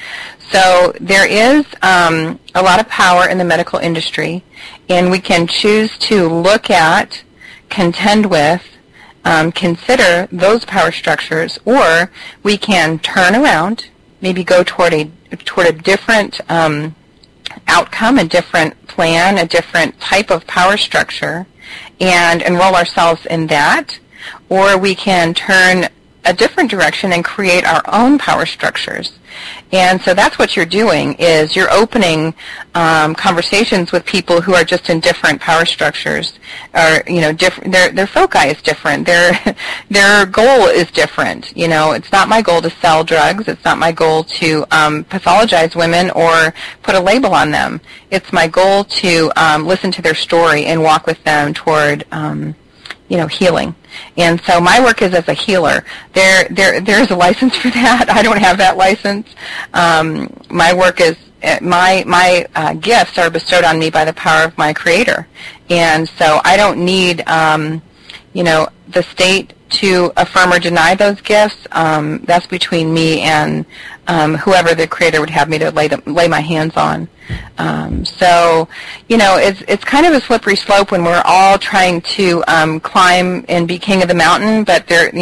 so there is a lot of power in the medical industry, and we can choose to look at, contend with, consider those power structures, or we can turn around, maybe go toward a different outcome, a different plan, a different type of power structure, and enroll ourselves in that, or we can turn a different direction and create our own power structures. And so that's what you're doing, is you're opening conversations with people who are just in different power structures, or their foci is different, their goal is different. It's not my goal to sell drugs, it's not my goal to pathologize women or put a label on them. It's my goal to listen to their story and walk with them toward healing. And so my work is as a healer. There's a license for that. I don't have that license. My work is, my gifts are bestowed on me by the power of my Creator. And so I don't need, the state to affirm or deny those gifts. That's between me and whoever the Creator would have me to lay my hands on. So, it's kind of a slippery slope when we're all trying to climb and be king of the mountain, but that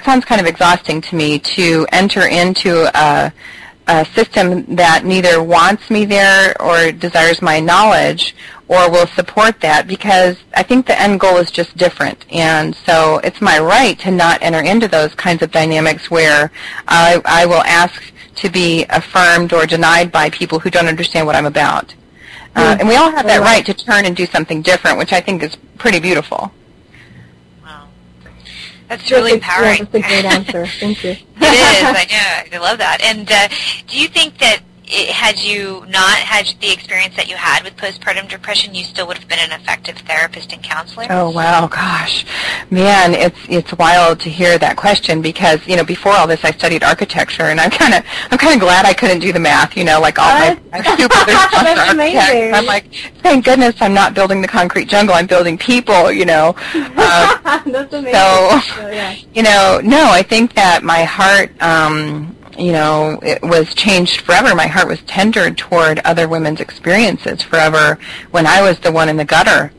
sounds kind of exhausting to me, to enter into a system that neither wants me there or desires my knowledge or will support that, because I think the end goal is just different. And so it's my right to not enter into those kinds of dynamics where I will ask to be affirmed or denied by people who don't understand what I'm about. And we all have that right to turn and do something different, which I think is pretty beautiful. Wow. That's really empowering. Yeah, that's a great answer. Thank you. It is. I know. I love that. And do you think that had you not had the experience that you had with postpartum depression, you still would have been an effective therapist and counselor? Oh wow, gosh, man, it's wild to hear that question because before all this I studied architecture and I'm kind of glad I couldn't do the math. Like all my two brothers are architects. I'm like, thank goodness I'm not building the concrete jungle. I'm building people. That's amazing. So no, I think that my heart. It was changed forever. My heart was tendered toward other women's experiences forever when I was the one in the gutter,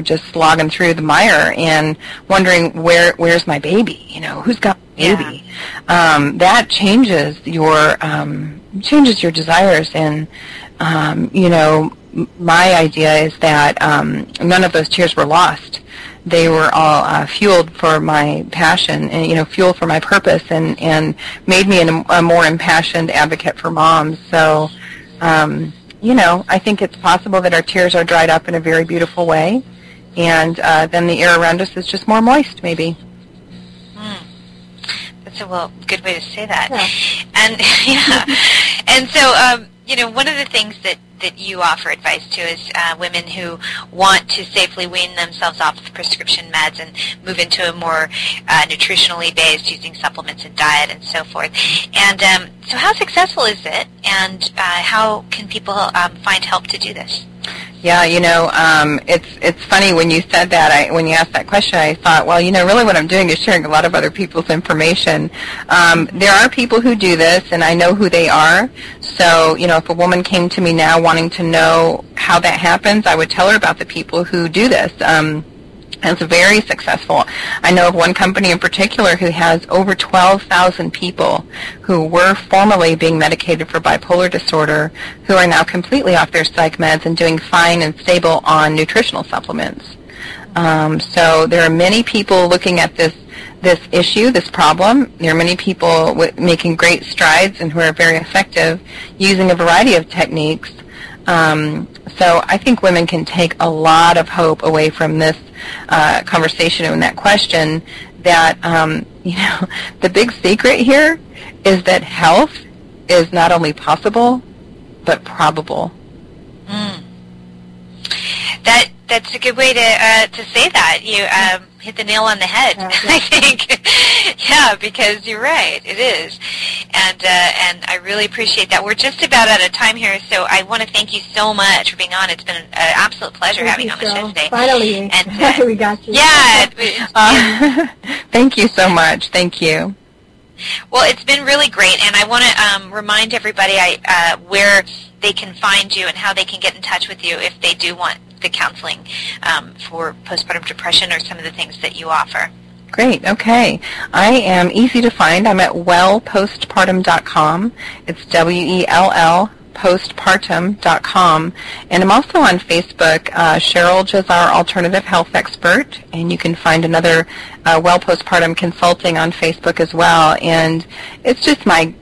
just slogging through the mire and wondering where's my baby, who's got my baby. That changes your desires and, my idea is that none of those tears were lost. They were all fueled for my passion and, fuel for my purpose and made me a more impassioned advocate for moms. So, I think it's possible that our tears are dried up in a very beautiful way, and then the air around us is just more moist, maybe. That's a good way to say that. Yeah. And so, one of the things that you offer advice to is women who want to safely wean themselves off of prescription meds and move into a more nutritionally based, using supplements and diet and so forth. And so how successful is it, and how can people find help to do this? Yeah, it's funny when you said that, when you asked that question, I thought, well, really what I'm doing is sharing a lot of other people's information. There are people who do this, and I know who they are. So, if a woman came to me now wanting to know how that happens, I would tell her about the people who do this. It's very successful. I know of one company in particular who has over 12,000 people who were formerly being medicated for bipolar disorder who are now completely off their psych meds and doing fine and stable on nutritional supplements. So there are many people looking at this issue, this problem. There are many people making great strides and who are very effective using a variety of techniques. So I think women can take a lot of hope away from this conversation and that question that, the big secret here is that health is not only possible, but probable. That's a good way to say that. You hit the nail on the head, I think. Yeah, because you're right. It is. And I really appreciate that. We're just about out of time here, so I want to thank you so much for being on. It's been an absolute pleasure having you on the show today. Finally, and, we got you. Yeah. Thank you so much. Thank you. Well, it's been really great, and I want to remind everybody where they can find you and how they can get in touch with you if they do want the counseling for postpartum depression or some of the things that you offer. Great. Okay. I am easy to find. I'm at wellpostpartum.com. It's WELL postpartum.com. And I'm also on Facebook, Cheryl Jazar Alternative Health Expert, and you can find another Well Postpartum Consulting on Facebook as well. And it's just my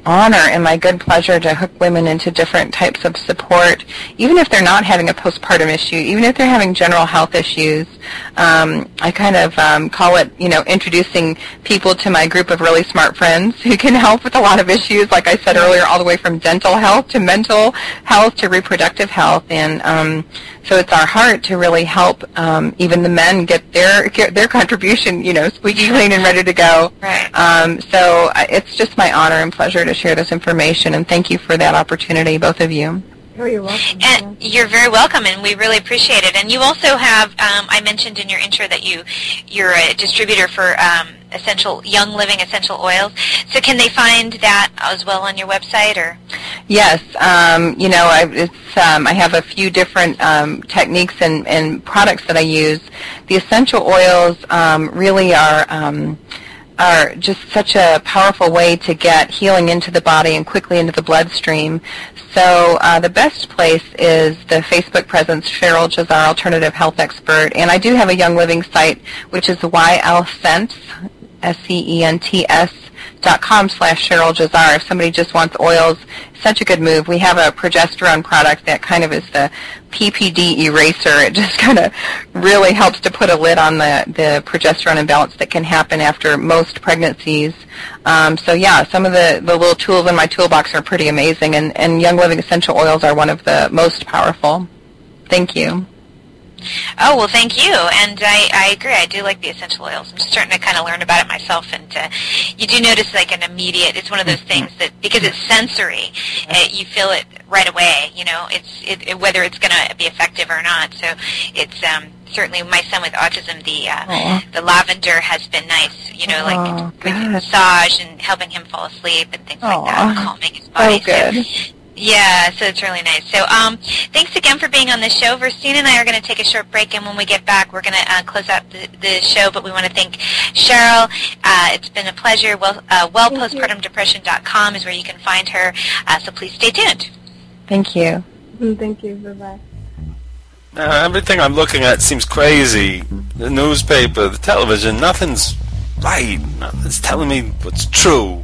honor and my good pleasure to hook women into different types of support, even if they're not having a postpartum issue, even if they're having general health issues. I kind of call it, introducing people to my group of really smart friends who can help with a lot of issues, like I said earlier, all the way from dental health to mental health to reproductive health. And so it's our heart to really help even the men get their contribution, squeaky clean and ready to go. Right. So it's just my honor and pleasure to share this information, and thank you for that opportunity, both of you. Oh, you're welcome. And you're very welcome, and we really appreciate it. And you also have, I mentioned in your intro that you're a distributor for Young Living essential oils. So can they find that as well on your website, or? Yes, I have a few different techniques and products that I use. The essential oils really are just such a powerful way to get healing into the body and quickly into the bloodstream. So the best place is the Facebook presence, Cheryl Jazar Alternative Health Expert. And I do have a Young Living site, which is YLScents, SCENTS .com/Cheryl Jazar. If somebody just wants oils, such a good move. We have a progesterone product that kind of is the PPD eraser. It just kind of really helps to put a lid on the progesterone imbalance that can happen after most pregnancies. So yeah, some of the little tools in my toolbox are pretty amazing, and Young Living essential oils are one of the most powerful. Thank you. Oh, well, thank you. And I agree. I do like the essential oils. I'm starting to kind of learn about it myself. And you do notice like an immediate, it's one of those things that, because it's sensory, you feel it right away. You know, whether it's going to be effective or not. So it's certainly my son with autism, the lavender has been nice, you know, like with massage and helping him fall asleep and things like that, calming his body. Oh, good. So, yeah, so it's really nice. So thanks again for being on the show. Virstyne and I are going to take a short break, and when we get back, we're going to close out the show, but we want to thank Cheryl. It's been a pleasure. Postpartumdepression.com is where you can find her, so please stay tuned. Thank you. Thank you. Bye-bye. Everything I'm looking at seems crazy. The newspaper, the television, nothing's right. Nothing's telling me what's true.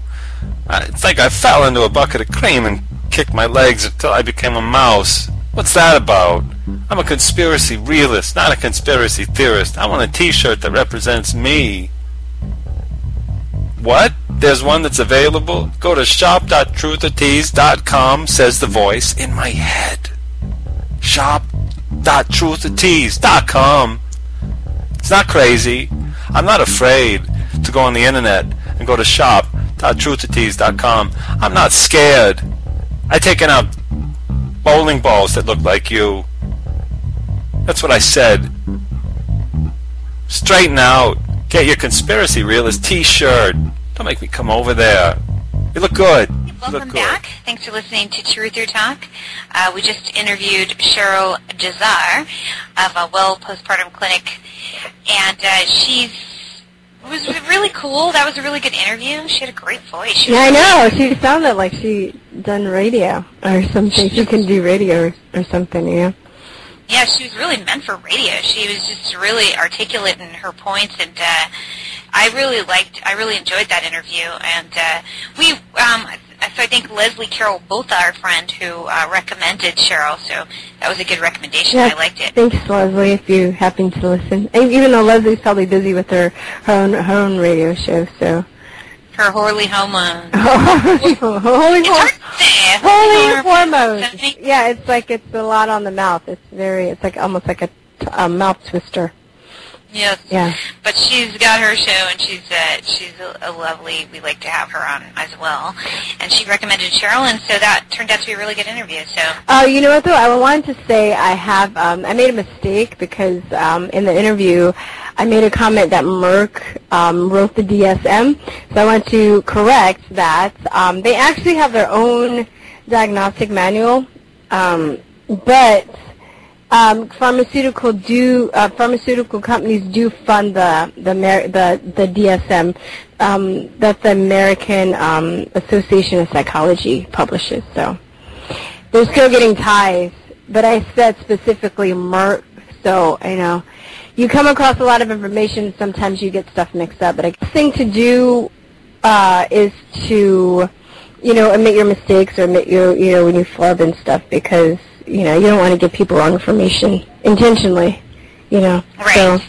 It's like I fell into a bucket of cream and kicked my legs until I became a mouse. What's that about? I'm a conspiracy realist, not a conspiracy theorist. I want a t-shirt that represents me. What? There's one that's available? Go to shop.truthertease.com, says the voice in my head. Shop.truthertease.com. It's not crazy. I'm not afraid to go on the internet and go to shop.truthertease.com. I'm not scared. I taken out bowling balls that look like you. That's what I said. Straighten out. Get your conspiracy realist t-shirt. Don't make me come over there. You look good. Welcome back. Thanks for listening to Truth or Talk. We just interviewed Cheryl Jazar of a Well Postpartum Clinic, and it was really cool. That was a really good interview. She had a great voice. Yeah, I know. She sounded like she done radio or something. She can do radio or something, yeah. Yeah, she was really meant for radio. She was just really articulate in her points, and I really enjoyed that interview. And so I think Leslie Carroll, both our friend, who recommended Cheryl, so that was a good recommendation. Yeah, I liked it. Thanks, Leslie, if you happen to listen. And even though Leslie's probably busy with her own radio show, so. Her holy hormone. Holy hormones. Yeah, it's a lot on the mouth. It's like almost like a mouth twister. Yes. Yeah. But she's got her show, and she's a lovely. We like to have her on as well. And she recommended Cheryl, and so that turned out to be a really good interview. So. You know what though? I wanted to say I made a mistake because in the interview I made a comment that Merck wrote the DSM. So I want to correct that. They actually have their own diagnostic manual, but. Pharmaceutical companies do fund the DSM that the American Association of Psychology publishes. So they're still getting ties, but I said specifically Merck. So you come across a lot of information. Sometimes you get stuff mixed up. But the thing to do is to admit your mistakes or admit when you flub and stuff, because you don't want to give people wrong information intentionally, Right.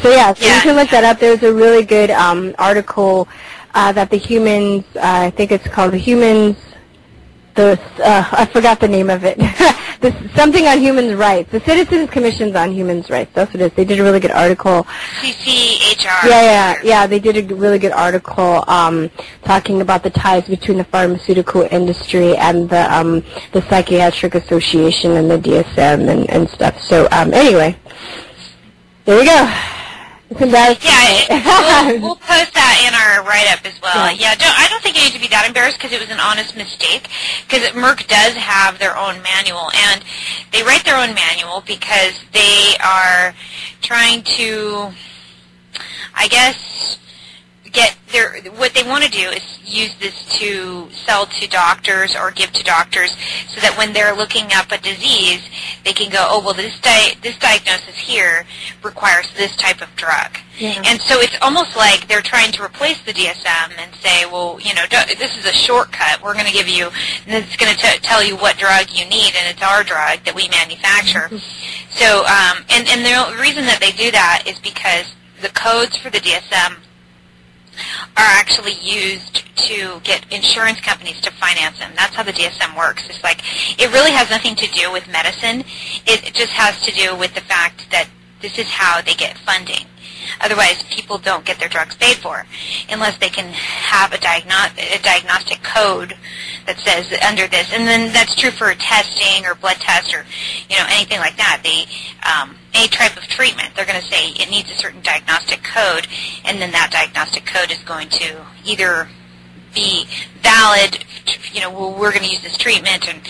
So you can look that up. There's a really good article that the humans, I think it's called the humans, I forgot the name of it. Something on human rights. The Citizens Commissions on Human Rights. That's what it is. They did a really good article. CCHR. Yeah. They did a really good article talking about the ties between the pharmaceutical industry and the Psychiatric Association and the DSM and stuff. So anyway, there we go. It's embarrassing. Yeah, we'll post that in our write-up as well. Yeah, I don't think you need to be that embarrassed because it was an honest mistake, because Merck does have their own manual, and they write their own manual because they are trying to, I guess, what they want to do is use this to sell to doctors or give to doctors so that when they're looking up a disease, they can go, oh, well, this diagnosis here requires this type of drug. Yeah. And so it's almost like they're trying to replace the DSM and say, well, this is a shortcut. We're going to give you, and it's going to tell you what drug you need, and it's our drug that we manufacture. So, and the reason that they do that is because the codes for the DSM are actually used to get insurance companies to finance them. That's how the DSM works. It's like, it really has nothing to do with medicine. It just has to do with the fact that this is how they get funding. Otherwise, people don't get their drugs paid for unless they can have a diagnostic code that says under this. And then that's true for testing or blood test or anything like that. Any type of treatment, they're going to say it needs a certain diagnostic code, and then that diagnostic code is going to either be valid, well, we're going to use this treatment, and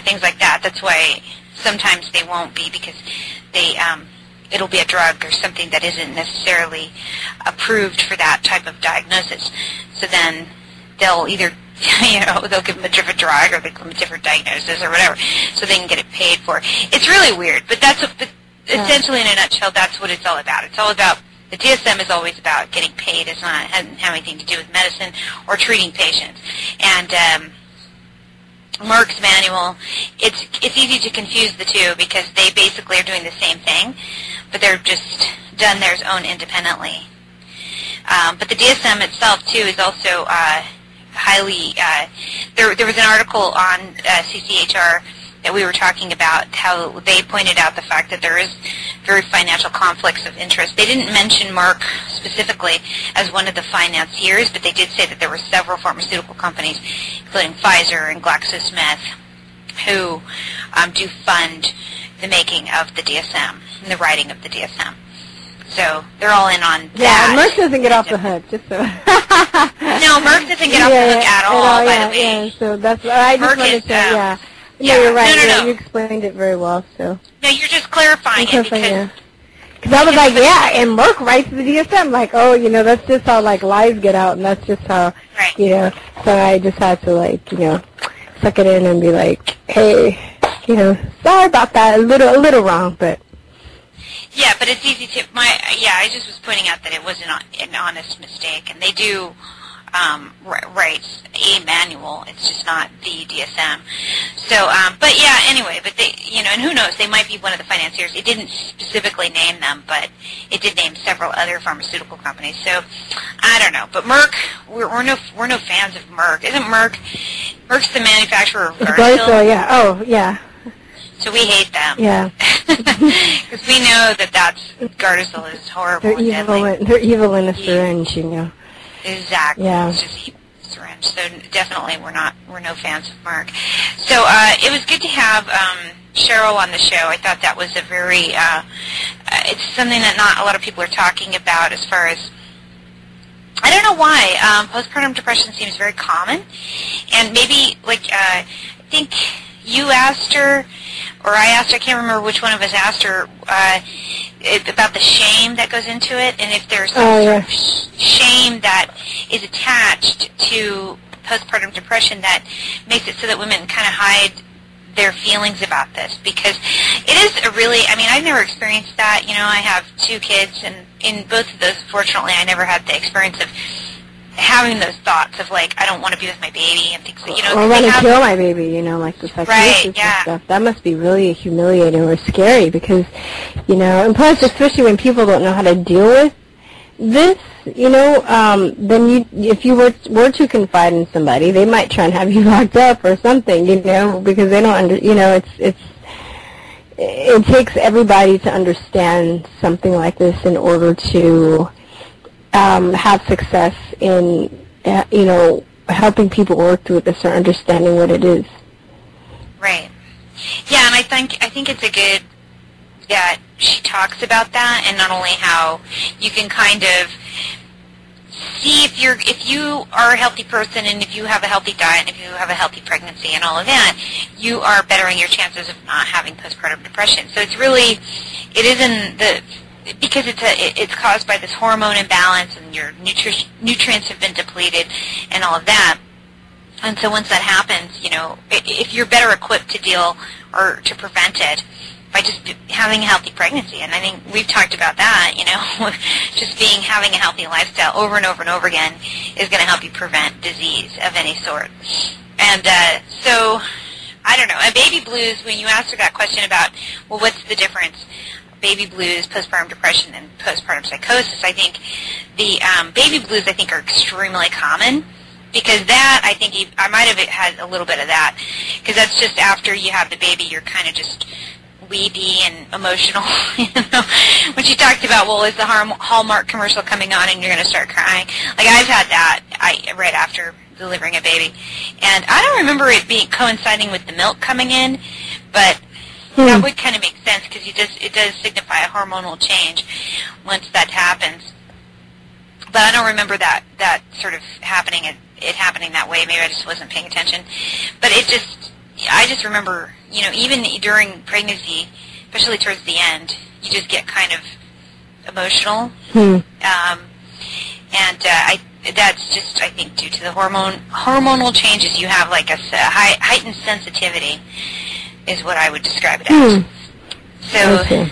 things like that. That's why sometimes they won't be, because they it'll be a drug or something that isn't necessarily approved for that type of diagnosis. So then they'll either, they'll give them a different drug or they give them a different diagnosis or whatever, so they can get it paid for. It's really weird, but essentially in a nutshell, that's what it's all about. It's all about, the DSM is always about getting paid. It doesn't have anything to do with medicine or treating patients. And Merck's manual, it's easy to confuse the two because they basically are doing the same thing, but they're just done theirs own independently. But the DSM itself, too, is also highly, there was an article on CCHR that we were talking about, how they pointed out the fact that there is very financial conflicts of interest. They didn't mention Merck specifically as one of the financiers, but they did say that there were several pharmaceutical companies, including Pfizer and GlaxoSmith, who do fund the making of the DSM and the writing of the DSM. So they're all in on that. Yeah, Merck doesn't get off the hook, just so. No, Merck doesn't get off the hook at all, by the way. Yeah, so that's what I just wanted to say, yeah. Yeah, no, you're right. No. You explained it very well. So. No, you're just clarifying it because. Because I was like, yeah, and Merck writes the DSM, like, oh, that's just how lies get out, and that's just how, right. So I just had to suck it in and be like, hey, sorry about that, a little wrong, but. Yeah, but it's easy to. I just was pointing out that it was an honest mistake, and they do. Write a manual. It's just not the DSM. So, but yeah, anyway, but they, and who knows, they might be one of the financiers. It didn't specifically name them, but it did name several other pharmaceutical companies. So, I don't know. But Merck, we're no fans of Merck. Isn't Merck's the manufacturer of Gardasil? Yeah. Oh, yeah. So we hate them. Yeah. Because we know that Gardasil is horrible. They're evil in a syringe, Exactly. Yeah. It's just syringe. So definitely we're no fans of Merck. So it was good to have Cheryl on the show. I thought that was a very it's something that not a lot of people are talking about as far as, I don't know why, postpartum depression seems very common. And maybe I think you asked her, or I asked her, I can't remember which one of us asked her, about the shame that goes into it, and if there's some sort of shame that is attached to postpartum depression that makes it so that women kind of hide their feelings about this, because it is a really, I've never experienced that. I have 2 kids, and in both of those, fortunately, I never had the experience of having those thoughts of I don't want to be with my baby and things like, or want to kill my baby, like the psychosis and stuff. That must be really humiliating or scary because, and plus, especially when people don't know how to deal with this, then if you were to confide in somebody, they might try and have you locked up or something, because they don't it takes everybody to understand something like this in order to have success in, helping people work through this or understanding what it is. Right. Yeah, and I think it's a good that she talks about that, and not only how you can kind of see if you are a healthy person and if you have a healthy diet and if you have a healthy pregnancy and all of that, you are bettering your chances of not having postpartum depression. So it's really, it isn't because it's caused by this hormone imbalance and your nutrients have been depleted and all of that. And so once that happens, you know, if you're better equipped to deal or to prevent it by just having a healthy pregnancy. And I think we've talked about that, you know, just having a healthy lifestyle over and over and over again is going to help you prevent disease of any sort. And so, I don't know, and baby blues, when you asked her that question about, well, what's the difference? Baby blues, postpartum depression, and postpartum psychosis, I think the baby blues, I think, are extremely common. Because that, I think, I might have had a little bit of that. Because that's just after you have the baby, you're kind of just weepy and emotional. You know? When she talked about, well, is the Hallmark commercial coming on and you're going to start crying? Like, I've had that right after delivering a baby. And I don't remember it being coinciding with the milk coming in, but that would kind of make sense because it does signify a hormonal change once that happens. But I don't remember that sort of happening that way. Maybe I just wasn't paying attention. But I just remember, you know, even during pregnancy, especially towards the end, you just get kind of emotional. That's just, I think, due to the hormonal changes. You have like a heightened sensitivity is what I would describe it as. So, okay.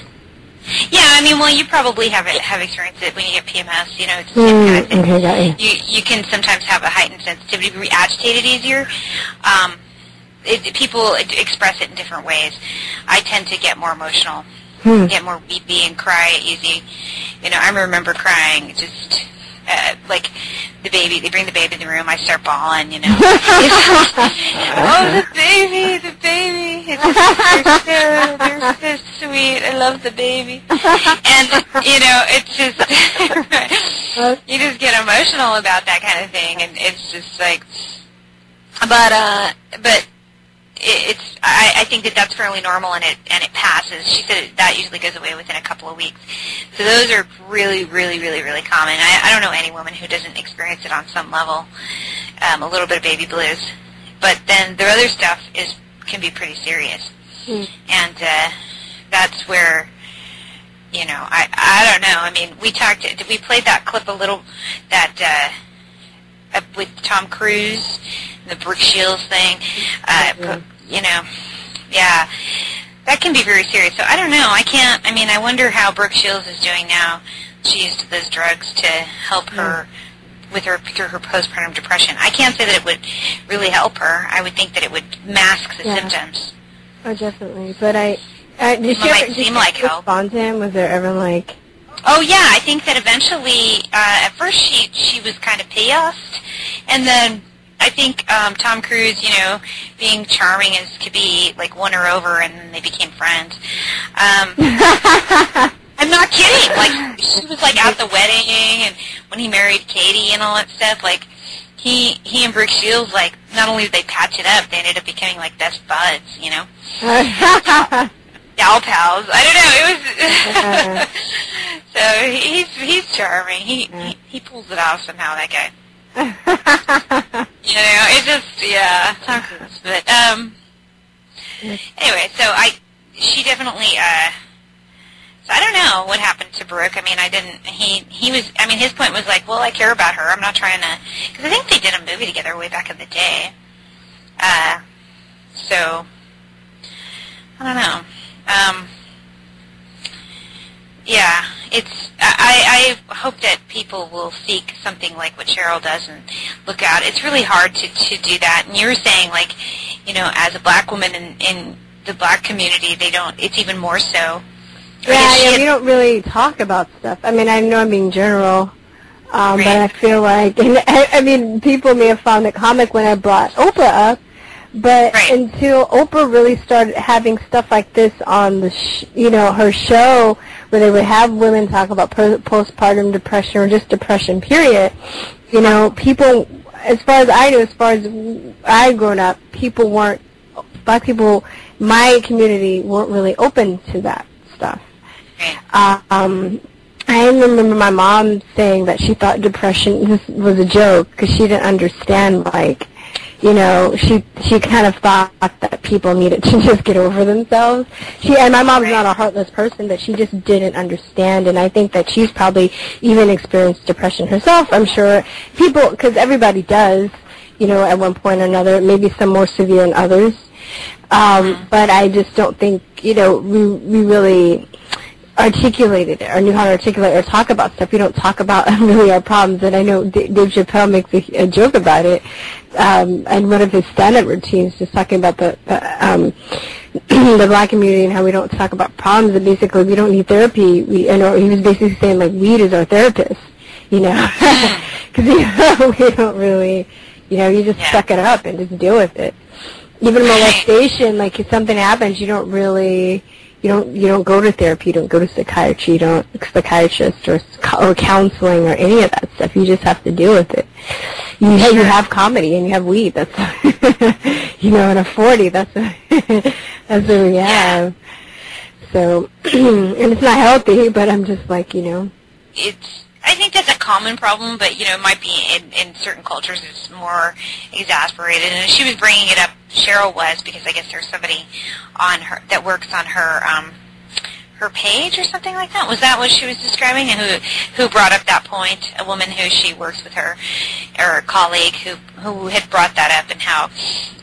Yeah, I mean, well, you probably have experienced it when you get PMS. You know, it's the same kind of thing. Okay, You can sometimes have a heightened sensitivity, be agitated easier. People express it in different ways. I tend to get more emotional, get more weepy, and cry easy. You know, I remember crying just like the baby. They bring the baby in the room. I start bawling. You know, oh, the baby. It's they're so sweet. I love the baby. And you know, it's just you just get emotional about that kind of thing, and it's just like, but I think that's fairly normal, and it passes. She said that usually goes away within a couple of weeks. So those are really, really, really, really common. I don't know any woman who doesn't experience it on some level, a little bit of baby blues. But then the other stuff can be pretty serious, and that's where, you know, I don't know. I mean, we played that clip a little with Tom Cruise, the Brooke Shields thing. You know, yeah, that can be very serious. So I don't know. I wonder how Brooke Shields is doing now. She used those drugs to help her through her postpartum depression. I can't say that it would really help her. I would think that it would mask the symptoms. Oh, definitely. But did she respond to him? Was there ever like? Oh yeah, I think that eventually, at first she was kind of pissed, and then I think Tom Cruise, you know, being charming as could be, like, won her over, and then they became friends. I'm not kidding. Like, she was like at the wedding, and when he married Katie and all that stuff, like he and Brooke Shields, like, not only did they patch it up, they ended up becoming like best buds, you know. Gal pals. I don't know. It was so he's charming. He pulls it off somehow. That guy. You know, it's just Tom Cruise. But anyway, so she definitely. So I don't know what happened to Brooke. I mean, he was. I mean, his point was like, well, I care about her. I'm not trying to. Because I think they did a movie together way back in the day. So I don't know. Yeah, it's. I hope that people will seek something like what Cheryl does and look out. It's really hard to do that. And you were saying, like, you know, as a black woman in the black community, they don't. It's even more so. Yeah, we don't really talk about stuff. I mean, I know I'm being general, but I feel like, and I mean, people may have found it comic when I brought Oprah up, but until Oprah really started having stuff like this on the, her show, where they would have women talk about postpartum depression or just depression, period, you know, people, as far as I knew, as far as I grown up, black people, my community weren't really open to that stuff. I remember my mom saying that she thought depression was a joke because she didn't understand, like, you know, she kind of thought that people needed to just get over themselves. And my mom's not a heartless person, but she just didn't understand, and I think that she's probably even experienced depression herself. I'm sure people, because everybody does, at one point or another, maybe some more severe than others. But I just don't think, we really articulated it or knew how to articulate or talk about stuff. We don't talk about really our problems. And I know Dave Chappelle makes a joke about it. And one of his stand-up routines, just talking about the black community and how we don't talk about problems. And basically, we don't need therapy. He was basically saying, like, weed is our therapist, because we don't really, you just suck it up and just deal with it. Even molestation, like if something happens, you don't really. You don't go to therapy, you don't go to psychiatry, you don't psychiatrist or counseling or any of that stuff. You just have to deal with it. You have comedy and you have weed. That's and a 40. That's what we have. So and it's not healthy, but I'm just like I think that's a common problem, but it might be in certain cultures it's more exasperated. And she was bringing it up, Cheryl was, because I guess there's somebody on her that works on her her page or something like that. Was that what she was describing? And who brought up that point? A woman who she works with her, or a colleague who had brought that up, and how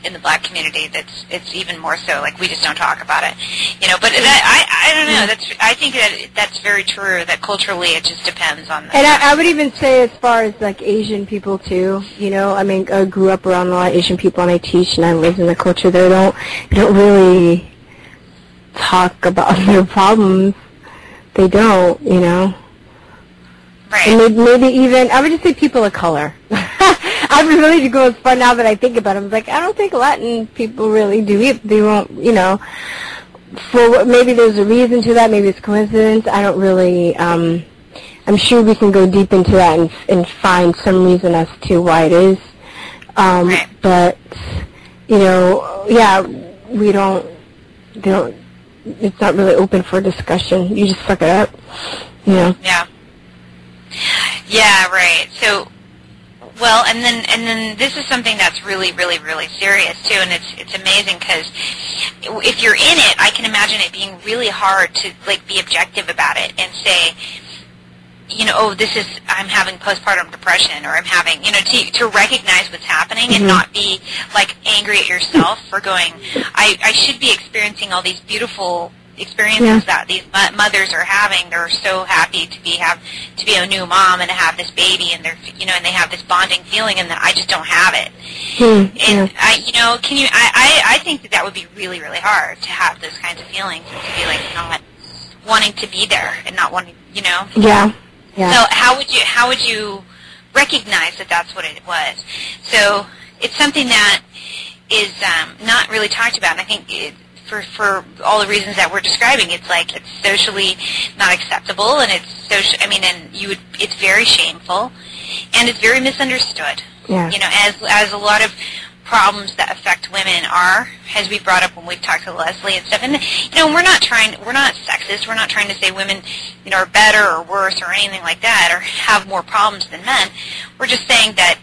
in the black community it's even more so, like, we just don't talk about it. But I don't know. I think that's very true, that culturally it just depends on the. And I would even say, as far as like Asian people too, I grew up around a lot of Asian people, and I teach and I live in the culture. They don't really talk about their problems. They don't, Right. And maybe even, I would just say people of color. I would really go as far now that I think about it. I'm like, I don't think Latin people really do it. They won't, maybe there's a reason to that. Maybe it's coincidence. I don't really, I'm sure we can go deep into that and find some reason as to why it is. Right. But, we don't, it's not really open for discussion. You just suck it up, Yeah. Yeah, right. So, well, and then this is something that's really, really, really serious too, and it's amazing because if you're in it, I can imagine it being really hard to be objective about it and say, I'm having postpartum depression, or I'm having, to recognize what's happening and not be angry at yourself for going, I should be experiencing all these beautiful experiences that these mothers are having. They're so happy to be a new mom and to have this baby, and they're and they have this bonding feeling, and that I just don't have it. And I think that would be really, really hard to have those kinds of feelings, and to be not wanting to be there and not wanting, Yeah. So how would you recognize that that's what it was? So it's something that is not really talked about, and I think for all the reasons that we're describing, it's socially not acceptable, and it's very shameful, and it's very misunderstood. Yeah. As a lot of problems that affect women are, as we brought up when we've talked to Leslie and stuff. And we're not sexist. We're not trying to say women, are better or worse or anything like that, or have more problems than men. We're just saying that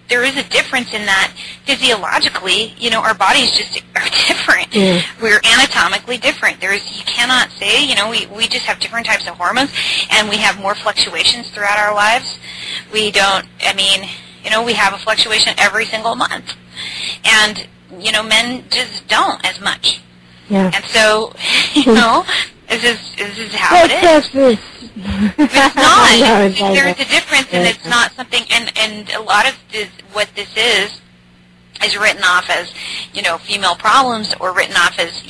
there is a difference in that physiologically, our bodies just are different. We're anatomically different. You cannot say, we just have different types of hormones, and we have more fluctuations throughout our lives. We don't, we have a fluctuation every single month. And, men just don't as much. Yeah. And so, this is how it is. It's not. There's a difference, and it's not something, and a lot of what this is written off as, female problems, or written off as,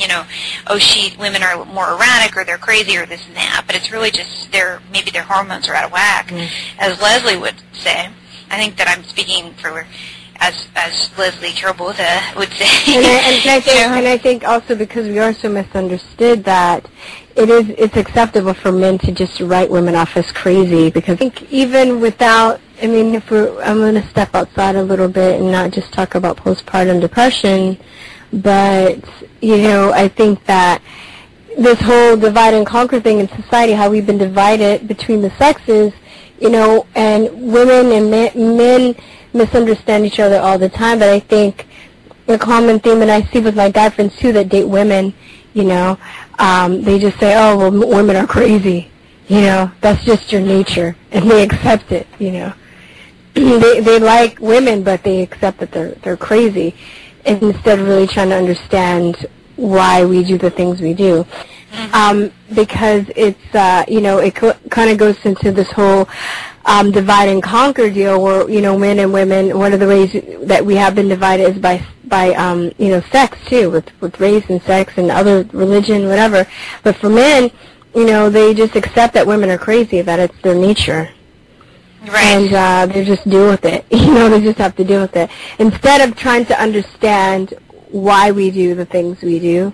women are more erratic, or they're crazy, or this and that. But it's really just maybe their hormones are out of whack, as Leslie would say. I think that I'm speaking for as Leslie Carabotha would say. And I think also because we are so misunderstood that it's acceptable for men to just write women off as crazy, because I think even without, I'm going to step outside a little bit and not just talk about postpartum depression, but, I think that this whole divide and conquer thing in society, how we've been divided between the sexes, and women and men misunderstand each other all the time. But I think a common theme, and I see with my guy friends too that date women, they just say, oh, well, women are crazy. That's just your nature, and they accept it, they like women, but they accept that they're crazy, instead of really trying to understand why we do the things we do. Because it's, it kind of goes into this whole divide and conquer deal where, men and women, one of the ways that we have been divided is by sex too, with race and sex and other religion, whatever. But for men, they just accept that women are crazy, that it's their nature. Right. And they just deal with it. They just have to deal with it. Instead of trying to understand why we do the things we do,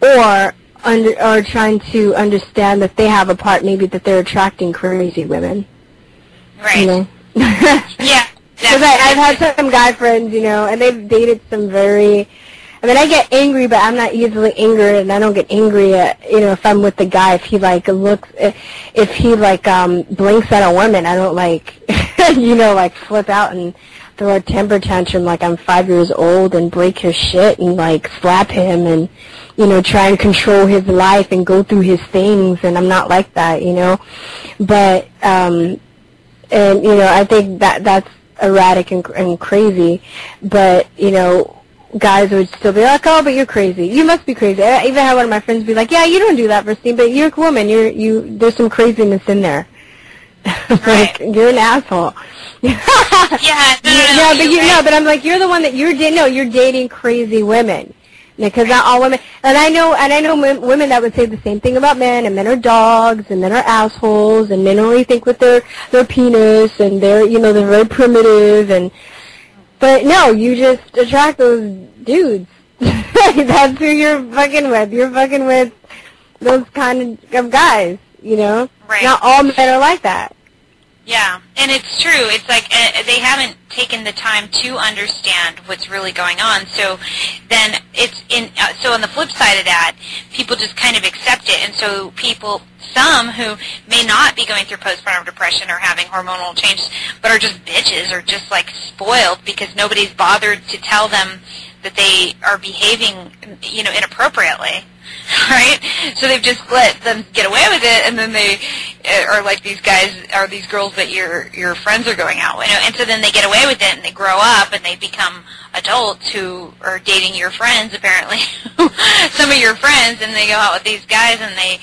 or trying to understand that they have a part, maybe that they're attracting crazy women. Right. Yeah. Because I've had some guy friends, and they've dated some very... I get angry, but I'm not easily angered, and I don't get angry at, if I'm with the guy, if he, if he, blinks at a woman, I don't, flip out and throw a temper tantrum like I'm 5 years old and break his shit and, slap him and, try and control his life and go through his things, and I'm not like that, But, I think that's erratic and crazy, but, guys would still be like, oh, but you're crazy. You must be crazy. I even had one of my friends be like, yeah, you don't do that, Virstyne, but you're a woman. There's some craziness in there. Right. You're an asshole. Yeah. But I'm like, you're the one that you're dating crazy women. Because not all women, and I know women that would say the same thing about men, and men are dogs, and men are assholes, and men only think with their penis, and they're very primitive, but no, you just attract those dudes. That's who you're fucking with. You're fucking with those kind of guys, Right. Not all men are like that. Yeah, and it's true. It's like they haven't taken the time to understand what's really going on. So then so on the flip side of that, people just kind of accept it. And so some who may not be going through postpartum depression or having hormonal changes, but are just bitches or just spoiled because nobody's bothered to tell them that they are behaving, inappropriately. Right? So they've just let them get away with it, and then they are like these guys or these girls that your friends are going out with. And so then they get away with it, and they grow up, and they become adults who are dating your friends, apparently. Some of your friends, and they go out with these guys, and they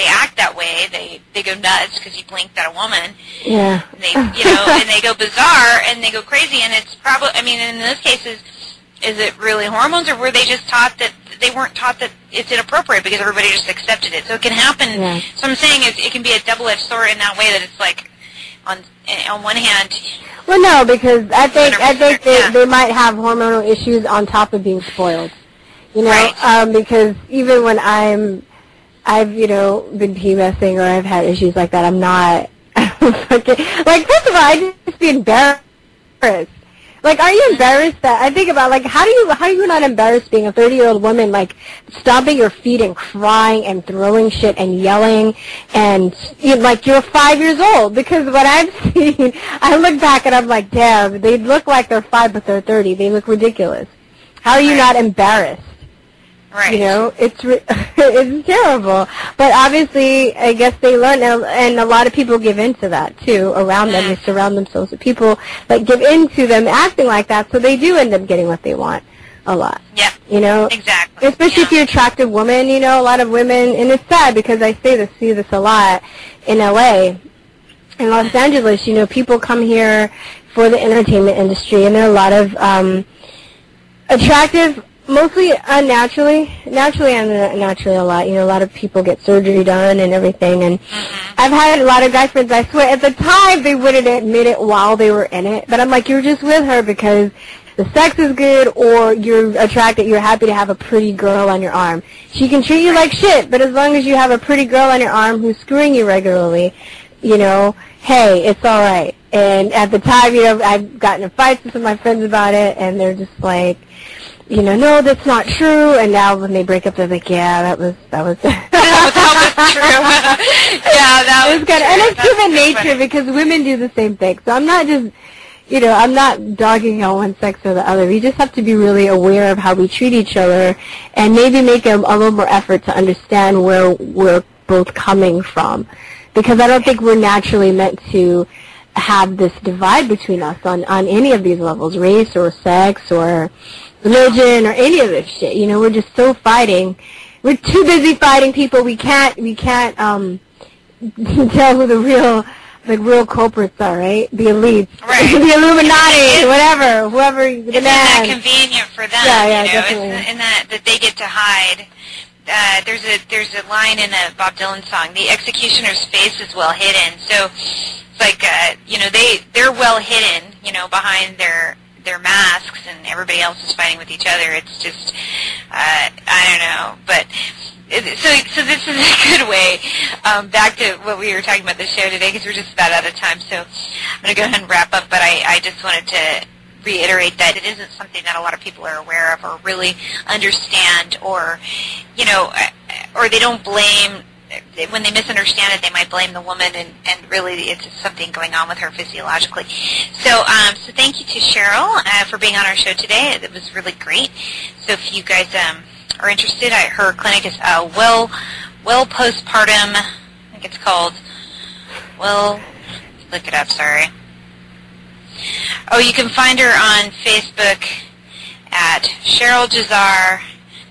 act that way. They go nuts because you blinked at a woman. Yeah. And they, and they go bizarre, and they go crazy, and it's probably, in those cases, is it really hormones, or were they just taught that they weren't taught that it's inappropriate because everybody just accepted it? So it can happen. Yeah. So I'm saying it can be a double-edged sword in that way, that it's like on one hand. Well, no, because I think they might have hormonal issues on top of being spoiled. Right. Because even when I've been PMSing or I've had issues like that, I'm not fucking, first of all, I just be embarrassed. Are you embarrassed that, I think about, how are you not embarrassed being a 30-year-old woman, stomping your feet and crying and throwing shit and yelling and, you're 5 years old? Because what I've seen, I look back and I'm like, damn, they look like they're 5, but they're 30. They look ridiculous. How are you not embarrassed? Right. It's terrible. But obviously, I guess they learn, and a lot of people give into that, too, around them. They surround themselves with people that give into them acting like that, so they do end up getting what they want a lot. Yeah. Exactly. Especially if you're an attractive woman, a lot of women, and it's sad because I see this a lot in L.A., in Los Angeles, people come here for the entertainment industry, and there are a lot of attractive, mostly unnaturally, naturally and unnaturally a lot. A lot of people get surgery done and everything. And I've had a lot of guy friends, I swear, at the time they wouldn't admit it while they were in it. But I'm like, you're just with her because the sex is good, or you're attracted, you're happy to have a pretty girl on your arm. She can treat you like shit, but as long as you have a pretty girl on your arm who's screwing you regularly, hey, it's all right. And at the time, I've gotten in fights with some of my friends about it, and they're just like, no, that's not true. And now when they break up, they're like, yeah, that was that was true. Yeah, that was good. And it's human nature because women do the same thing. So I'm not just, I'm not dogging on one sex or the other. We just have to be really aware of how we treat each other and maybe make a little more effort to understand where we're both coming from. Because I don't think we're naturally meant to have this divide between us on any of these levels, race or sex or religion or any of this shit. You know, we're just so fighting. We're too busy fighting people. We can't tell who the real culprits are, right? The elites, right. The Illuminati, whatever, whoever. It's not that convenient for them. Yeah, you know? definitely. It's in that they get to hide. There's a line in a Bob Dylan song. The executioner's face is well hidden. So it's like you know, they're well hidden, you know, behind their masks, and everybody else is fighting with each other. It's just I don't know, but. So this is a good way, back to what we were talking about the show today, because we're just about out of time, so I'm going to go ahead and wrap up, but I just wanted to reiterate that it isn't something that a lot of people are aware of or really understand, or, you know, or they don't blame, when they misunderstand it, they might blame the woman, and really it's just something going on with her physiologically. So thank you to Cheryl for being on our show today. It was really great. So if you guys are interested, her clinic is Well Postpartum, I think it's called look it up, sorry. Oh, you can find her on Facebook at Cheryl Jazzar,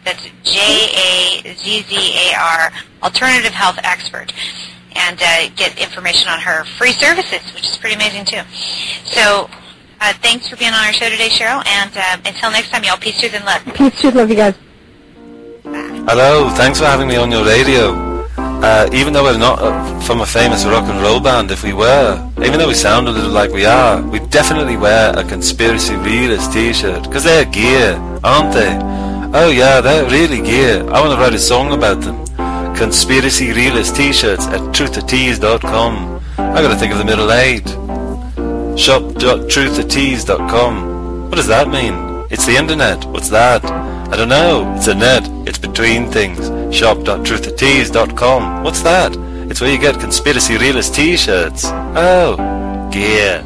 that's Jazzar, Alternative Health Expert, and get information on her free services, which is pretty amazing too. So thanks for being on our show today, Cheryl, and until next time, y'all, peace, truth, and love. Peace, truth, love you guys. Hello, thanks for having me on your radio. Even though we're not from a famous rock and roll band, if we were, even though we sound a little like we are, we definitely wear a Conspiracy Realist t-shirt, because they're gear, aren't they? Oh yeah, they're really gear. I want to write a song about them. Conspiracy Realist t-shirts at truthatease.com. I gotta think of the middle 8. Shop.truthatease.com. What does that mean? It's the internet. What's that? I don't know. It's a net. It's between things. Shop.truthatease.com. What's that? It's where you get Conspiracy Realist t-shirts. Oh, gear.